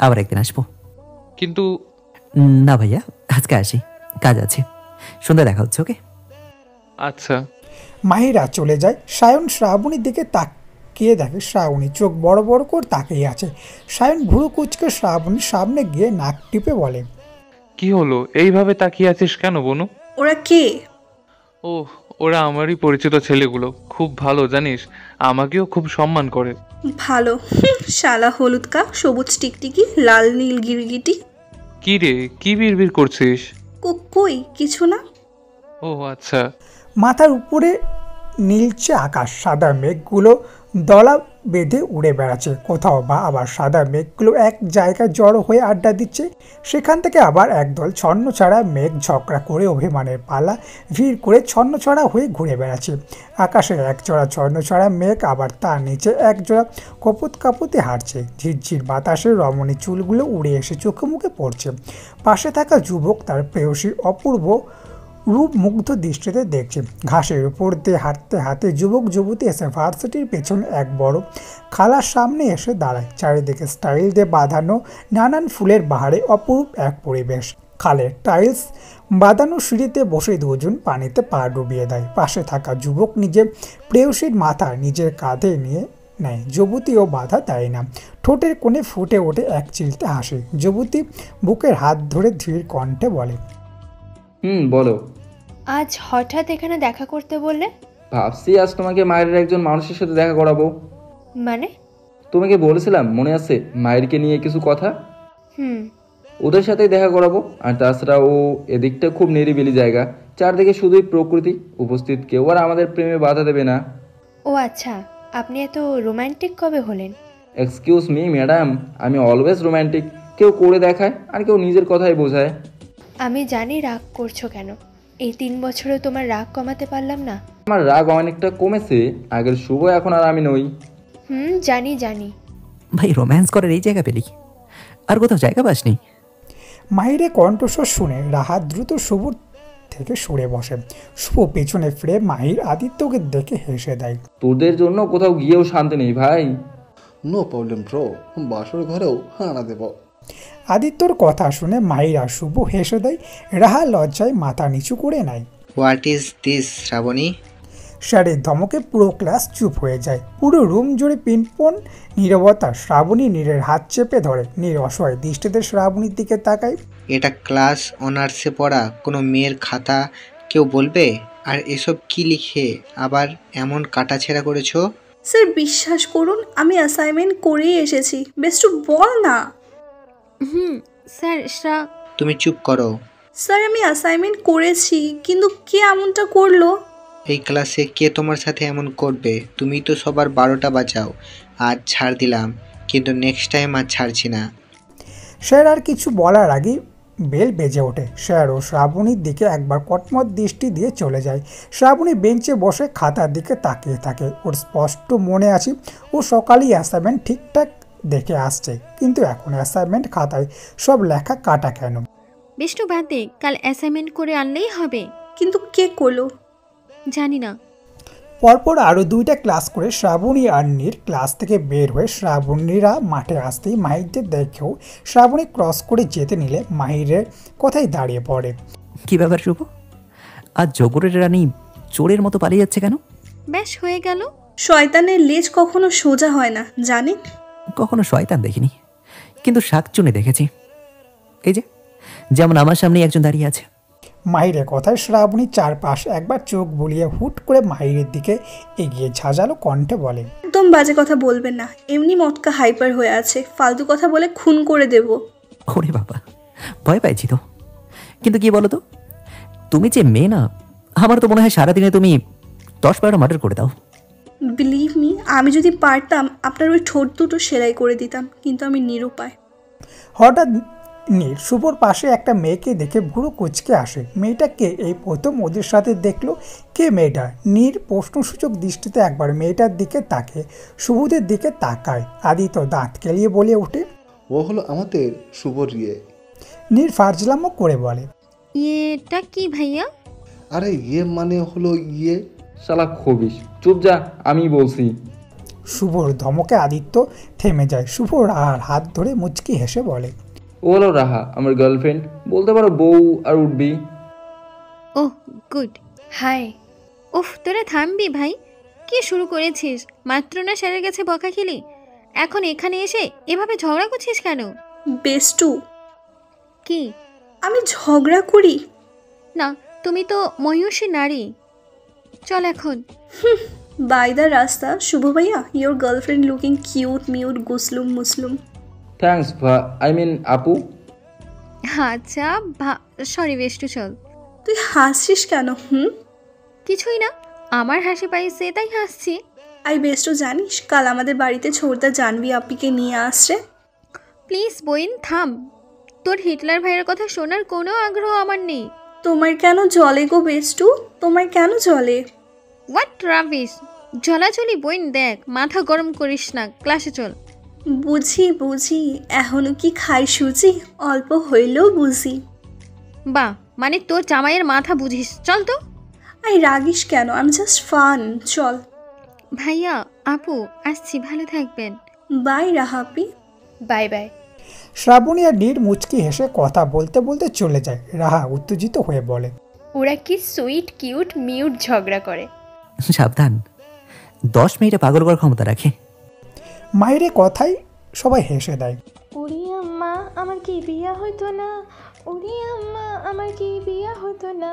আবার একদিন আসবো। কিন্তু না ভাইয়া, আজকে আসি, কাজ আছে, সন্ধ্যা দেখা হচ্ছে। ওকে আচ্ছা। মাহিরা চলে যায়। সায়ন শ্রাবণীর দিকে তাকিয়ে দেখে শ্রাবণী চোখ বড় বড় করে তাকিয়ে আছে। সায়ন ভুরু কুচকে শ্রাবণীর সামনে গিয়ে নাক টিপে বলে, কি হলো, এইভাবে তাকিয়ে আছিস কেন বনু? ওরা কে? ও, ওরা আমারই পরিচিত ছেলেগুলো, খুব ভালো জানিস, আমাকেও খুব সম্মান করে। ভালো, শালা হলুদ কাক, সবুজ টিকটিকি, লাল নীল গিরগিটি। কি রে, কি বিড়বিড় করছিস? কই কিছু না। ও আচ্ছা। মাথার উপরে নীলচে আকাশ, সাদা মেঘগুলো দলা বেঁধে উড়ে বেড়াচ্ছে। কোথাও বা আবার সাদা মেঘগুলো এক জায়গায় জড়ো হয়ে আড্ডা দিচ্ছে। সেখান থেকে আবার একদল ছন্নছাড়া মেঘ ঝগড়া করে অভিমানের পালা ভিড় করে ছন্নছাড়া হয়ে ঘুরে বেড়াচ্ছে। আকাশে একজোড়া ছন্নছাড়া মেঘ, আবার তার নিচে একজোড়া কপুত কাপুতে হাঁটছে। ঝিরঝির বাতাসে রমণী চুলগুলো উড়ে এসে চোখে মুখে পড়ছে। পাশে থাকা যুবক তার প্রেয়সীর অপূর্ব রূপ মুগ্ধ দৃষ্টিতে দেখছে। ঘাসের উপর দিয়ে হাঁটতে হাঁটতে যুবক যুবতী এসে ভার্সিটির পেছনে এক বড় খালার সামনে এসে দাঁড়ায়। চারিদিকে স্টাইল দিয়ে বাঁধানো নানান ফুলের বাহারে অপরূপ এক পরিবেশ। খালের টাইলস বাঁধানো সিঁড়িতে বসে দুজন পানিতে পা ডুবিয়ে দেয়। পাশে থাকা যুবক নিজের প্রেয়সীর মাথা নিজের কাঁধে নিয়ে নেয়। যুবতীও বাধা দেয় না। ঠোঁটের কোণে ফুটে ওঠে এক চিলতে হাসি। যুবতী বুকের হাত ধরে ধীর কণ্ঠে বলে, বলো। আজ হঠাৎ এখানে দেখা করতে বললে? ভাবছি আজ তোমাকে মায়ের একজন মানুষের সাথে দেখা করাবো। মানে? তোমাকে বলেছিলাম মনে আছে, মায়েরকে নিয়ে কিছু কথা। ওদের সাথেই দেখা করাবো। আর তাছাড়া ও এদিকটা খুব নিরিবিলি জায়গা, চারদিকে শুধুই প্রকৃতি, উপস্থিত কেউ আর আমাদের প্রেমে বাধা দেবে না। ও আচ্ছা, আপনি এত রোমান্টিক কবে হলেন? এক্সকিউজ মি ম্যাডাম, আমি অলওয়েজ রোমান্টিক। কেউ করে দেখায় আর কেউ নিজের কথাই বোঝায়। আমি জানি রাগ করছো কেন, এই 3 বছরে তোমার রাগ কমাতে পারলাম না। আমার রাগ অনেকটা কমেছে, আগের শুভ এখন আর আমি নই। জানি জানি। ভাই রোম্যান্স করার এই জায়গা পেলি, আর কোথাও জায়গা পাসনি? মাহিরে কণ্ঠস্বর শুনে রাহাত দ্রুত শুভর থেকে সরে বসে। শুভ পেছনে ফিরে মাহির আদিত্যকে দেখে হেসে দেয়। তোদের জন্য কোথাও গিয়েও শান্তি নেই ভাই। নো প্রবলেম ব্রো, বাসর ঘরেও হানা দেব। আদিত্যর কথা শুনে মাহিরা শুভ হেসে দেয়। রাহা লজ্জায় মাথা নিচু করে নেয়। What is this Shrabani? স্যারের ধমকে পুরো ক্লাস চুপ হয়ে যায়। পুরো রুম জুড়ে পিনপন নীরবতা। শ্রাবণী নীরের হাত চেপে ধরে। নীর অসহায় দৃষ্টিতে শ্রাবণীর দিকে তাকায়। এটা ক্লাস অনার্সে পড়া কোনো মেয়ের খাতা, কেউ বলবে? আর এসব কি লিখে আবার এমন কাটাছেঁড়া করেছো? স্যার বিশ্বাস করুন, আমি অ্যাসাইনমেন্ট করেই এসেছি। বেস্টু বল না। স্যার তুমি চুপ করো। স্যার আমি অ্যাসাইনমেন্ট করেছি, কিন্তু কে এমনটা করলো? এই ক্লাসে কে তোমার সাথে এমন করবে? তুমি তো সবার 12টা বাজাও। আজ ছাড় দিলাম, কিন্তু নেক্সট টাইম আর ছাড়ছি না। স্যার আর কিছু বলার আগেই বেল বেজে ওঠে। স্যার ও শ্রাবণীর দিকে একবার কটমট দৃষ্টি দিয়ে চলে যায়। শ্রাবণী বেঞ্চে বসে খাতার দিকে তাকিয়ে থাকে। ওর স্পষ্ট মনে আছে ও সকালেই অ্যাসাইনমেন্ট ঠিকঠাক দেখে আসছে, কিন্তু এখন অ্যাসাইনমেন্ট খাতায় সব লেখা কাটা কেন? বেষ্টু বাদ দে, কাল অ্যাসাইনমেন্ট করে আনলেই হবে। কিন্তু কে করলো জানি না। পরপর আরও 2টা ক্লাস করে শ্রাবণী আর নীর ক্লাস থেকে বের হয়ে শ্রাবণীরা মাঠে আসতেই মাহিরদের দেখেও শ্রাবণী ক্রস করে যেতে নিলে মাহিরের কথাই দাঁড়িয়ে পড়ে। কি ব্যাপার শুভ, আজ জগরের রানী চোরের মতো পালিয়ে যাচ্ছে কেন? বেশ হয়ে গেল। শয়তানের লেজ কখনো সোজা হয় না জানেন? কখনো শয়তান দেখিনি, কিন্তু শাকচুনি দেখেছি। এই যে যেমন আমার সামনে একজন দাঁড়িয়ে আছে। মাহিরের কথায় শ্রাবণী চারপাশ একবার চোখ বুলিয়ে হুট করে মাহিরের দিকে এগিয়ে ঝাঁঝালো কণ্ঠে বলে, একদম বাজে কথা বলবেন না। এমনি মটকা হাইপার হয়ে আছে, ফালতু কথা বলে খুন করে দেব। ওরে বাবা, ভয় পাইছি তো। কিন্তু কি বলো তো, তুমি যে মেয়ে না, আমার তো মনে হয় সারাদিনে তুমি 10-12টা মার্ডার করে দাও। বিলিভ মি, আমি যদি পারতাম আপনার ওই ঠোঁট দুটো সেলাই করে দিতাম, কিন্তু আমি নিরুপায়। হঠাৎ নীর শুভর পাশে একটা মেয়েকে দেখে ভুরু কুচকে আসে। মেয়েটাকে এই প্রথম ওদের সাথে দেখলো। কে মেয়েটা? নীর প্রশ্নসূচক দৃষ্টিতে একবার মেয়েটার দিকে তাকে শুভদের দিকে তাকায়। আদিত্য দাঁত কেলিয়ে বলে ওঠে, ও হলো আমাদের শুভ রিয়ে। নীর ফার্জলামও করে বলে, এটা কি ভাইয়া? আরে ইয়ে মানে হলো ইয়ে। শালা খবিস, চুপ যা, আমি বলছি। শুভর ধমকে আদিত্য থেমে যায়। শুভ রাহার হাত ধরে মুচকি হেসে বলে, ও হলো রাহা, আমার গার্লফ্রেন্ড, বলতে পারো বউ আর উঠবি। ওহ গুড। হাই। ওহ তোরা থামবি ভাই, কি শুরু করেছিস? মাত্র না স্যারের কাছে বকা খেলি, এখন এখানে এসে এভাবে ঝগড়া করছিস কেন? বেস্টু, কি আমি ঝগড়া করি না? তুমি তো মহিষী নারী। চল এখন। বাই দ্য রাস্তা শুভ ভাইয়া, your girlfriend looking cute mute গুসলুম মুসলুম। থ্যাঙ্কস আই মিন আপু। আচ্ছা সরি বেষ্টু, চল। তুই হাসছিস কেন? কিছুই না, আমার হাসি পাইছে তাই হাসছি। আই বেষ্টু, জানিস কাল আমাদের বাড়িতে ছোটদা জানবি আপিকে নিয়ে আসছে। প্লিজ বইন থাম, তোর হিটলার ভাইয়ের কথা শোনার কোনো আগ্রহ আমার নেই। তোমার কেন জলে গো বেষ্টু, তোমার কেন জলে? হোয়াট রাবিশ, ঝলাঝলি বইন দেখ, মাথা গরম করিস না, ক্লাসে চল। বুঝি বুঝি, এখনো কি খাই সুজি? অল্প হইলেও বুঝি। বা মানে তোর জামাইয়ের মাথা বুঝিস, চল তো। আই রাগিস কেন, আই এম জাস্ট ফান, চল। ভাইয়া আপু আসছি, ভালো থাকবেন। বাই রাহাপি। Bye bye. শ্রাবণী আর নীর মুচকি হেসে কথা বলতে বলতে চলে যায়। রাহা উত্তেজিত হয়ে বলে, ওরা কি সুইট কিউট মিউট ঝগড়া করে। সাবধান, 10 মিনিটে পাগল করার ক্ষমতা রাখে। মায়ের কথাই সবাই হেসে দেয়। ওরে আম্মা আমার কি বিয়া হইতো না, ওরে আম্মা আমার কি বিয়া হইতো না,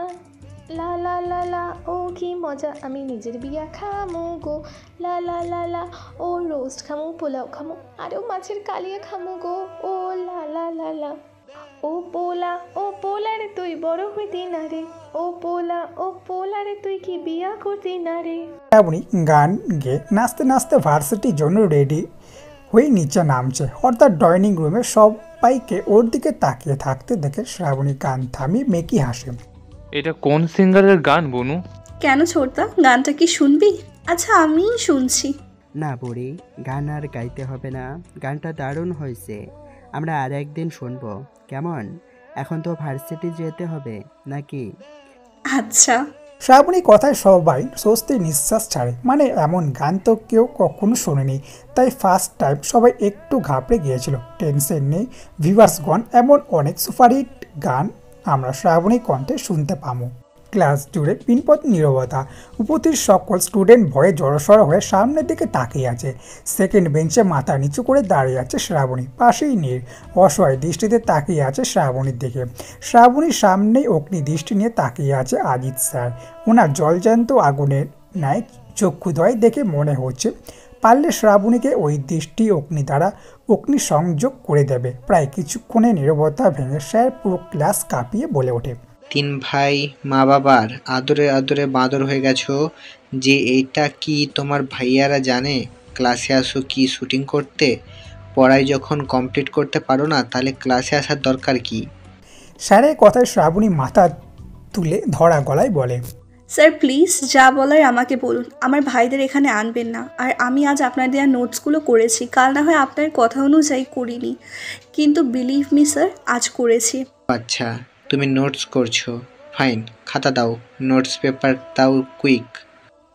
লা লা লা লা ও কি মজা, আমি নিজের বিয়া খামো গো, লা লা লা লা ও রোস্ট খামো, পোলাও খামো, আরও মাছের কালিয়া খামো গো, ও লা লা লা লা ও পোলা রে তুই বড় হইতি না রে, ও পোলা রে তুই কি বিয়া করতি না রে। শ্রাবণী গান গেয়ে নাচতে নাচতে ভার্সিটির জন্য রেডি হয়ে নিচে নামছে। অর্থাৎ ডাইনিং রুমে সবাইকে ওর দিকে তাকিয়ে থাকতে দেখে শ্রাবণী গান থামিয়ে মেকি হাসে। এটা কোন সিঙ্গারের গান বনু? কেন ছোটদা, গানটা কি শুনবি? আচ্ছা আমিই শুনছি। না বুড়ি, গান আর গাইতে হবে না, গানটা দারুণ হয়েছে, আমরা আর একদিন শুনবো কেমন? এখন তো ভার্সিটি যেতে হবে নাকি? আচ্ছা। শ্রাবণী কথায় সবাই স্বস্তির নিঃশ্বাস ছাড়ে, মানে এমন গান তো কেউ কখনো শোনেনি, তাই ফার্স্ট টাইম সবাই একটু ঘাবড়ে গিয়েছিল। টেনশন নেই ভিউয়ার্সগণ, এমন অনেক সুপারহিট গান আমরা শ্রাবণী কণ্ঠে শুনতে পাবো। ক্লাস জুড়ে পিনপথ নীরবতা, উপস্থিত সকল স্টুডেন্ট ভয়ে জড়সড় হয়ে সামনের দিকে তাকিয়ে আছে। সেকেন্ড বেঞ্চে মাথা নিচু করে দাঁড়িয়ে আছে শ্রাবণী, পাশেই নীর অসহায় দৃষ্টিতে তাকিয়ে আছে শ্রাবণীর দিকে। শ্রাবণীর সামনেই অগ্নি দৃষ্টি নিয়ে তাকিয়ে আছে আজিত স্যার। ওনার জলজ্যান্ত আগুনের ন্যায় চক্ষুদ্বয় দেখে মনে হচ্ছে পারলে শ্রাবণীকে ওই দৃষ্টি অগ্নি দ্বারা অগ্নি সংযোগ করে দেবে। প্রায় কিছুক্ষণে নীরবতা ভেঙে স্যার পুরো ক্লাস কাঁপিয়ে বলে ওঠে, 3 ভাই মা বাবার আদরে আদরে বাঁদর হয়ে গেছো যে এইটা কি তোমার ভাইয়ারা জানে? ক্লাসে আসো কি শুটিং করতে? পড়াই যখন কমপ্লিট করতে পারো না তাহলে ক্লাসে আসার দরকার কি? স্যারের কথায় শ্রাবণী মাথা তুলে ধরা গলায় বলে, স্যার প্লিজ যা বলার আমাকে বলুন, আমার ভাইদের এখানে আনবেন না। আর আমি আজ আপনার দেওয়া নোটসগুলো করেছি, কাল না হয় আপনার কথা অনুযায়ী করিনি, কিন্তু বিলিভ মি স্যার আজ করেছি। আচ্ছা তুমি নোটস করছো, ফাইন, খাতা দাও, নোটস পেপার দাও কুইক।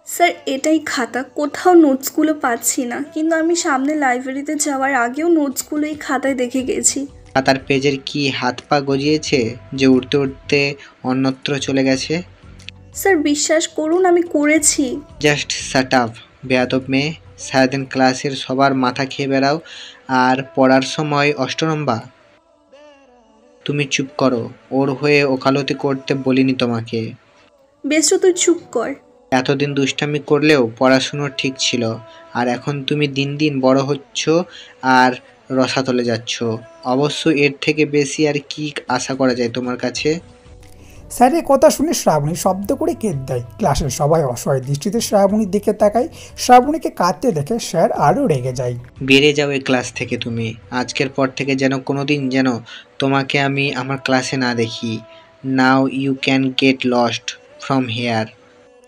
স্যার এটাই খাতা, কোথাও নোটসগুলো পাচ্ছি না, কিন্তু আমি সামনে লাইব্রেরিতে যাওয়ার আগেও নোটসগুলো এই খাতায় দেখে গেছি। খাতার পেজের কি হাত পা গজিয়েছে যে উঠতে উঠতে অন্যত্র চলে গেছে? স্যার বিশ্বাস করুন আমি করেছি। জাস্ট শাট আপ বেয়াদব মেয়ে, সারাদিন ক্লাসের সবার মাথা খেয়ে বেড়াও আর পড়ার সময় অষ্টরম্বা। তুমি চুপ করো, ওর হয়ে ওকালতি করতে বলিনি তোমাকে। বেশ তুই চুপ কর। এতদিন দুষ্টামি করলেও পড়াশুনো ঠিক ছিল, আর এখন তুমি দিন দিন বড় হচ্ছ আর রসাতলে যাচ্ছ। অবশ্য এর থেকে বেশি আর কি আশা করা যায় তোমার কাছে? স্যারের কথা শুনে শ্রাবণী শব্দ করে কেঁদে দেয়। ক্লাসের সবাই অসহায় দৃষ্টিতে শ্রাবণীর দিকে তাকায়। শ্রাবণীকে কাঁদতে দেখে স্যার আরও রেগে যায়। বেরিয়ে যাও এই ক্লাস থেকে তুমি, আজকের পর থেকে যেন কোনোদিন যেন তোমাকে আমি আমার ক্লাসে না দেখি। Now you can get lost from here.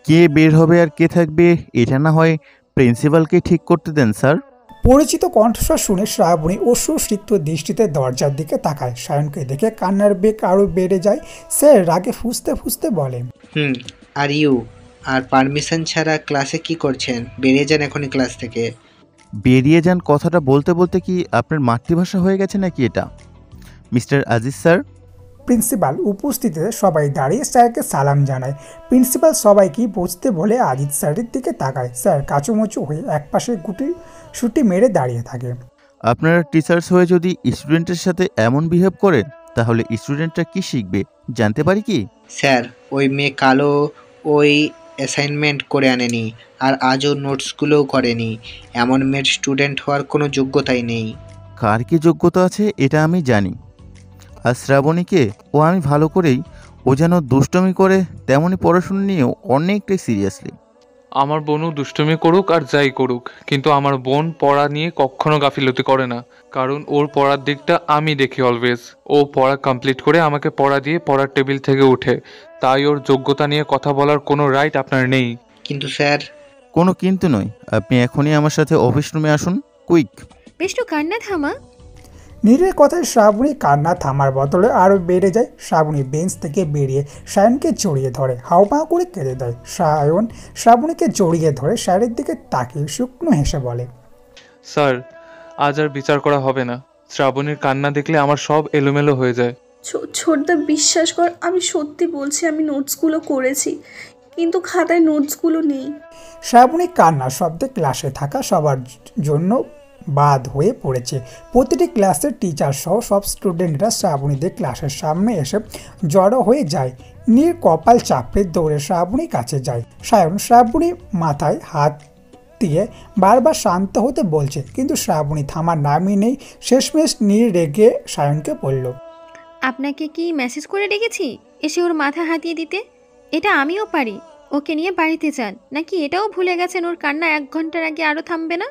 কে বের হবে আর কে থাকবে এটা না হয় প্রিন্সিপালকে ঠিক করতে দেন স্যার। পরিচিত কণ্ঠস্বর শুনে শ্রাবণী অশ্রুসিক্ত দৃষ্টিতে দরজার দিকে তাকায়। সায়নকে দেখে কান্নার বেগ আরও বেড়ে যায়। সে রাগে ফুঁসতে ফুঁসতে বলে, আর ইউ আর পারমিশন ছাড়া ক্লাসে কি করছেন? বেরিয়ে যান এখনই ক্লাস থেকে। বেরিয়ে যান কথাটা বলতে বলতে কি আপনার মাতৃভাষা হয়ে গেছে নাকি এটা, মিস্টার আজিজ স্যার? প্রিন্সিপাল উপস্থিতিতে সবাই দাঁড়িয়ে স্যারকে সালাম জানায়। প্রিন্সিপাল সবাইকে বুঝতে বলে আজিজ স্যারের দিকে তাকায়। স্যার কাচুমুচু হয়ে একপাশে ছুটি মেরে দাঁড়িয়ে থাকে। আপনারা টিচার্স হয়ে যদি স্টুডেন্টের সাথে এমন বিহেভ করেন তাহলে স্টুডেন্টরা কি শিখবে জানতে পারি কি? স্যার, ওই মেয়ে কালো ওই অ্যাসাইনমেন্ট করে আনেনি, আর আজও নোটসগুলোও করেনি। এমন মেয়ের স্টুডেন্ট হওয়ার কোনো যোগ্যতাই নেই। কার কি যোগ্যতা আছে এটা আমি জানি। আর শ্রাবণীকে আমি ভালো করেই, ও যেন দুষ্টমি করে তেমনই পড়াশোনা নিয়েও অনেকটাই সিরিয়াসলি। আমার বোনও দুষ্টুমি করুক আর যাই করুক, কিন্তু আমার বোন পড়া নিয়ে কখনো গাফিলতি করে না, কারণ ওর পড়ার দিকটা আমি দেখি অলওয়েজ। ও পড়া কমপ্লিট করে আমাকে পড়া দিয়ে পড়ার টেবিল থেকে উঠে, তাই ওর যোগ্যতা নিয়ে কথা বলার কোনো রাইট আপনার নেই। কিন্তু স্যার। কোনো কিন্তু নয়, আপনি এখনই আমার সাথে অফিস রুমে আসুন, কুইক। বেষ্টু কান্না থামা। নীরের কথায় শ্রাবণী কান্না থামার বদলে আরও বেড়ে যায়। শ্রাবণী বেঞ্চ থেকে বেরিয়ে সায়নকে জড়িয়ে ধরে হাউমাউ করে কেঁদে দেয়। সায়ন শ্রাবণীকে জড়িয়ে ধরে স্যারের দিকে তাকিয়ে শুকনো হেসে বলে, স্যার, আজ আর বিচার করা হবে না। শ্রাবণীর কান্না দেখলে আমার সব এলোমেলো হয়ে যায়। ছোটদা বিশ্বাস কর, আমি সত্যি বলছি, আমি নোটসগুলো করেছি, কিন্তু খাতায় নোটসগুলো নেই। শ্রাবণী কান্নার শব্দে ক্লাসে থাকা সবার জন্য বাদ হয়ে পড়েছে। প্রতিটি ক্লাসের টিচার সহ সব স্টুডেন্টরা শ্রাবণীদের ক্লাসের সামনে এসে জড়ো হয়ে যায়। নীর কপাল চাপড়ে দৌড়ে শ্রাবণীর কাছে যায়। সায়ন শ্রাবণীর মাথায় হাত দিয়ে বারবার শান্ত হতে বলছে, কিন্তু শ্রাবণী থামার নামই নেই। শেষমেশ নীর রেগে সায়নকে বলল, আপনাকে কি মেসেজ করে রেখেছি এসে ওর মাথা হাতিয়ে দিতে? এটা আমিও পারি। ওকে নিয়ে বাড়িতে যান, নাকি এটাও ভুলে গেছেন ওর কান্না 1 ঘন্টার আগে আরও থামবে না?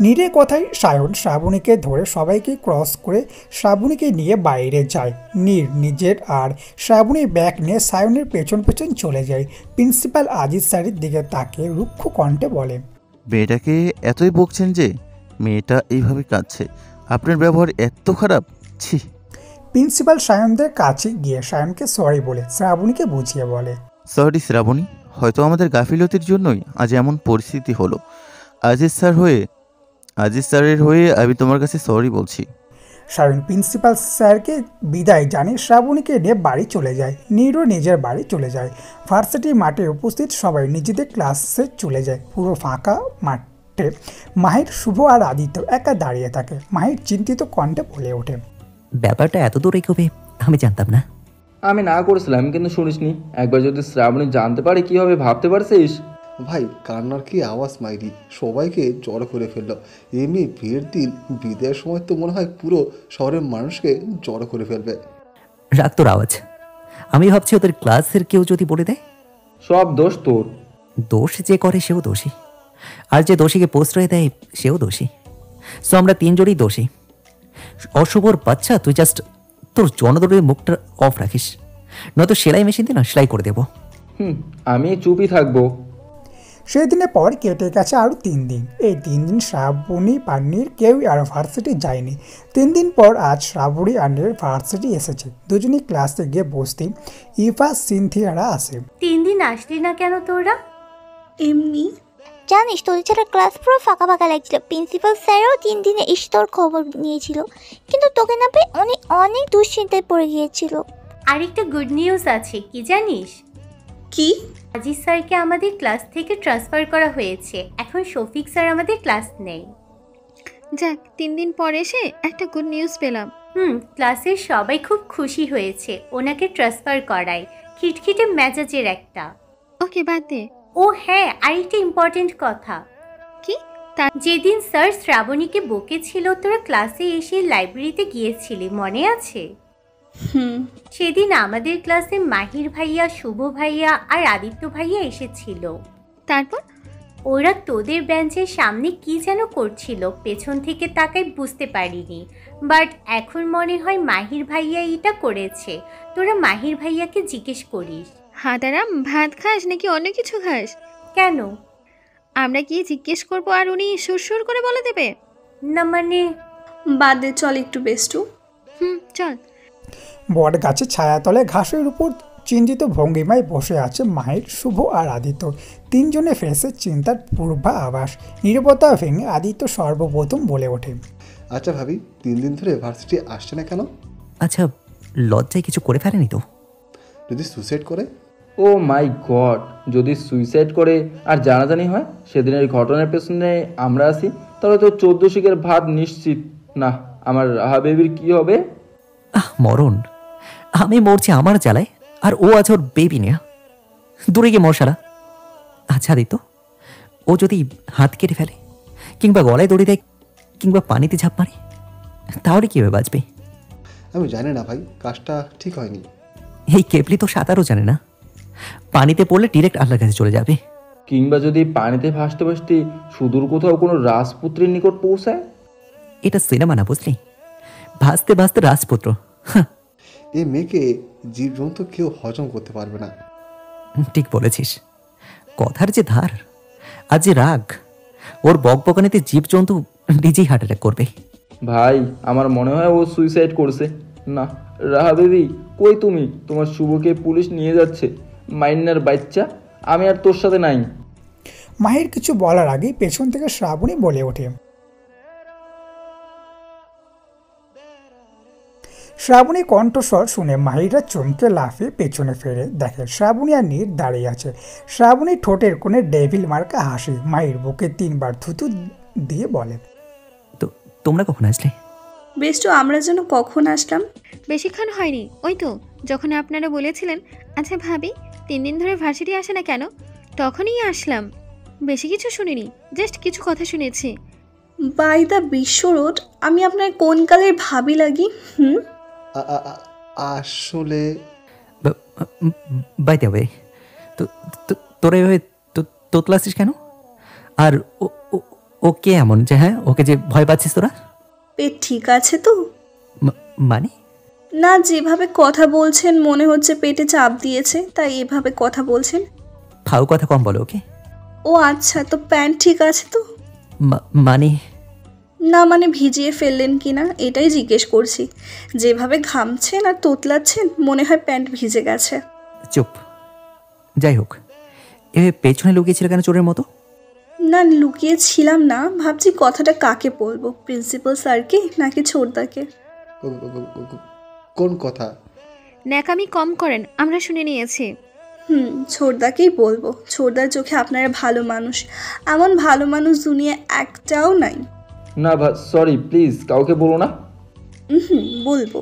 নীরের কথায় সায়ন শ্রাবণীকে ধরে সবাইকে ক্রস করে শ্রাবণীকে নিয়ে বাইরে যায়। নীর নিজের আর শ্রাবণীর ব্যাগ নিয়ে সায়নের পেছন পেছন চলে যায়। প্রিন্সিপাল আজিজ স্যারের দিকে তাকিয়ে রুক্ষ কণ্ঠে বলে, মেয়েটাকে এতই বকছেন যে মেয়েটা এইভাবে কাঁদছে, আপনার ব্যবহার এত খারাপ, ছি। প্রিন্সিপাল সায়নদের কাছে গিয়ে সায়নকে সরি বলে শ্রাবণীকে বুঝিয়ে বলে, সরি শ্রাবণী, হয়তো আমাদের গাফিলতির জন্যই আজ এমন পরিস্থিতি হলো। আজিজ স্যারের হয়ে আমি তোমার কাছে সরি বলছি। সায়ন প্রিন্সিপাল স্যারকে বিদায় জানিয়ে শ্রাবণীকে নিয়ে বাড়ি চলে যায়। নীরও নিজের বাড়ি চলে যায়। ভার্সিটি মাঠে উপস্থিত সবাই নিজেদের ক্লাসে চলে যায়। পুরো ফাঁকা মাঠে মাহির, শুভ আর আদিত্য একা দাঁড়িয়ে থাকে। মাহির চিন্তিত কণ্ঠে বলে ওঠে, ব্যাপারটা এত দূর এগোবে আমি জানতাম না। আমি না করেছিলাম কিন্তু শুনিসনি। একবার যদি শ্রাবণী জানতে পারে কি হবে ভাবতে পারছিস? ভাই কান্নার কি আওয়াজ মাইরি, সবাইকে জড়ো করে ফেললো। এমনি বিয়ের দিন বিদায়ের সময় তো মনে হয় পুরো শহরের মানুষকে জড়ো করে ফেলবে। রাখ তোর আওয়াজ। আমি ভাবছি ওদের ক্লাসের কেউ যদি বলে দেয়। সব দোষ তোর। দোষ যে করে সেও দোষী, আর যে দোষীকে প্রশ্রয় দেয় সেও দোষী। সো আমরা 3 জনই দোষী। অশুভর বাচ্চা, তুই জাস্ট তোর জনদরের মুখটা অফ রাখিস, নয়তো সেলাই মেশিন দিয়ে না সেলাই করে দেবো। আমি চুপই থাকবো। সেদিনের পর কেটে গেছে আরও 3 দিন। এই 3 দিন শ্রাবণী আর নীর কেউই আরও ভার্সিটি যায়নি। 3 দিন পর আজ শ্রাবণী আর নীর ভার্সিটি এসেছে। দুজনই ক্লাসে গিয়ে বসতে ইফা সিনথিয়ারা আসে। 3 দিন আসলি না কেন তোরা? এমনি। জানিস তোদের ছাড়া ক্লাস পুরো ফাঁকা ফাঁকা লাগছিল। প্রিন্সিপাল স্যারও 3 দিনে এসে তোর খবর নিয়েছিল, কিন্তু তোকে না পেয়ে অনেক অনেক দুশ্চিন্তায় পড়ে গিয়েছিল। আরেকটা গুড নিউজ আছে, কি জানিস? কি? আজিজ স্যারকে আমাদের ক্লাস থেকে ট্রান্সফার করা হয়েছে। এখন শফিক স্যার আমাদের ক্লাস নেই। যাক, 3 দিন পর এসে একটা গুড নিউজ পেলাম। ক্লাসের সবাই খুব খুশি হয়েছে ওনাকে ট্রান্সফার করায়। খিটখিটে মেজাজের একটা। ওকে বাদ দে। ও হ্যাঁ, আরেকটা ইম্পর্টেন্ট কথা। কি? যেদিন স্যার শ্রাবণীকে বকেছিল তোরা ক্লাসে এসে লাইব্রেরিতে গিয়েছিলি, মনে আছে? সেদিন আমাদের ক্লাসে মাহির ভাইয়া, শুভ ভাইয়া আর আদিত্য ভাইয়া এসেছিল। তারপর ওরা তোদের বেঞ্চের সামনে কি যেন করছিল, পেছন থেকে তাকাই বুঝতে পারিনি, বাট এখন মনে হয় মাহির ভাইয়া এটা করেছে। তোরা মাহির ভাইয়াকে জিজ্ঞেস করিস। হাদারাম, ভাত খাস নাকি অন্য কিছু খাস? কেন? আমরা কি জিজ্ঞেস করবো আর উনি সুরসুর করে বলে দেবে? না মানে বাদ দে, চল একটু বেষ্টু। চল। বট গাছের ছায়াতলে ঘাসের উপর চিন্তিত ভঙ্গিমায় বসে আছে মাহির, শুভ আর আদিত্য। তিনজনে ফেসে চিন্তার পূর্বাভাস। নীরবতা ভেঙে আদিত্য সর্বপ্রথম বলে ওঠে, আচ্ছা ভাবি, 3 দিন ধরে ভার্সিটি আসছে না কেন? আচ্ছা, লজ্জায় কিছু করে ফেলেনি তো? যদি সুইসাইড করে? ও মাই গড, যদি সুইসাইড করে আর জানাজানি হয়, সেদিনের ঘটনার পেছনে আমরা আছি, তাহলে তো 14 শিখের ভাত নিশ্চিত। না, আমার রাহা বেবির কি হবে? মরণ, আমি মরছি আমার জ্বালায়, আর ও আছে ওর বেবি নিয়ে। দূরে গিয়ে মশালা। আচ্ছা আদিত্য, ও যদি হাত কেটে ফেলে, কিংবা গলায় দড়ি দেয়, কিংবা পানিতে ঝাঁপ মারে, তাহলে কীভাবে বাঁচবে? আমি জানি না ভাই, কাজটা ঠিক হয়নি। এই কেপলি তো সাঁতারও জানে না, পানিতে পড়লে ডিরেক্ট আল্লাহর কাছে চলে যাবে। কিংবা যদি পানিতে ভাসতে ভাসতে সুদূর কোথাও কোনো রাজপুত্রের নিকট পৌঁছায়? এটা সিনেমা না, বুঝলি? ভাসতে ভাসতে রাজপুত্র। এই মেয়েকে জীবজন্তু কেউ হজম করতে পারবে না। ঠিক বলেছিস। কথার যে ধার আর যে রাগ, ওর বকবকানিতে জীবজন্তু নিজেই হার্ট অ্যাটাক করবে। ভাই, আমার মনে হয় ও সুইসাইড করছে। না, রাহা বেবি কই তুমি? তোমার শুভকে পুলিশ নিয়ে যাচ্ছে। মাইন্নার বাচ্চা, আমি আর তোর সাথে নাই। মাহির কিছু বলার আগেই পেছন থেকে শ্রাবণী বলে ওঠে। শ্রাবণী কণ্ঠস্বর শুনে মাহিরা চমকে লাফিয়ে পেছনে ফেরে দেখে শ্রাবণী আর নীর দাঁড়িয়ে আছে। শ্রাবণী ঠোঁটের কোণে ডেভিল মার্কা হাসি মাহির বুকে 3 বার থুতু দিয়ে বলে, তো তোমরা কখন আসলে? বেষ্টু, আমরা যেন কখন আসলাম? বেশিক্ষণ হয়নি, ওই তো যখন আপনারা বলেছিলেন আচ্ছা ভাবি 3 দিন ধরে ভার্সিটি আসে না কেন, তখনই আসলাম। বেশি কিছু শুনিনি, জাস্ট কিছু কথা শুনেছি। বাই দ্য বিশ্ব রোড, আমি আপনার কোন কালের ভাবি লাগি? আসলে বাইতে হবে তো, তোরা এভাবে তোতলাছিস কেন? আর ও কে এমন যে হ্যাঁ ওকে যে ভয় পাচ্ছিস তোরা? পেট ঠিক আছে তো? মানে না, যেভাবে কথা বলছেন মনে হচ্ছে পেটে চাপ দিয়েছে, তাই এভাবে কথা বলছেন। ফাউ কথা কম বলো ওকে। ও আচ্ছা, তো প্যান্ট ঠিক আছে তো? মানে না মানে ভিজিয়ে ফেললেন কিনা এটাই জিজ্ঞেস করছি। যেভাবে ঘামছেন আর তোতলাচ্ছেন মনে হয় প্যান্ট ভিজে গেছে। চুপ। যাই হোক, এভাবে পেছনে লুকিয়েছিল কেন চোরের মতো? না, লুকিয়েছিলাম না, ভাবছি কথাটা কাকে বলবো, প্রিন্সিপাল স্যারকে নাকি ছোটদাকে। কোন কথা? ন্যাকামি কম করেন, আমরা শুনে নিয়েছি। ছোটদাকেই বলবো। ছোটদার চোখে আপনারা ভালো মানুষ, এমন ভালো মানুষ দুনিয়া একটাও নাই। না সরি, প্লিজ কাউকে বলো না। বলবো।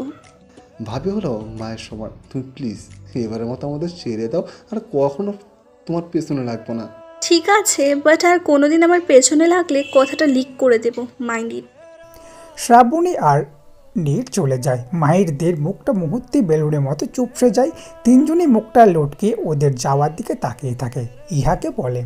ভাবি হলো মায়ের সমান, তুমি প্লিজ এবারের মতো আমাদের ছেড়ে দাও, আর কখনো তোমার পেছনে লাগবো না। ঠিক আছে, বাট আর কোনোদিন আমার পেছনে লাগলে কথাটা লিক করে দেব, মাইন্ড ইট। শ্রাবণী আর নীর চলে যায়। মাহিরদের মুখটা মুহূর্তে বেলুনের মতো চুপসে যায়। 3জনই মুখটা লটকে ওদের যাওয়ার দিকে তাকিয়ে থাকে। ইহাকে বলে,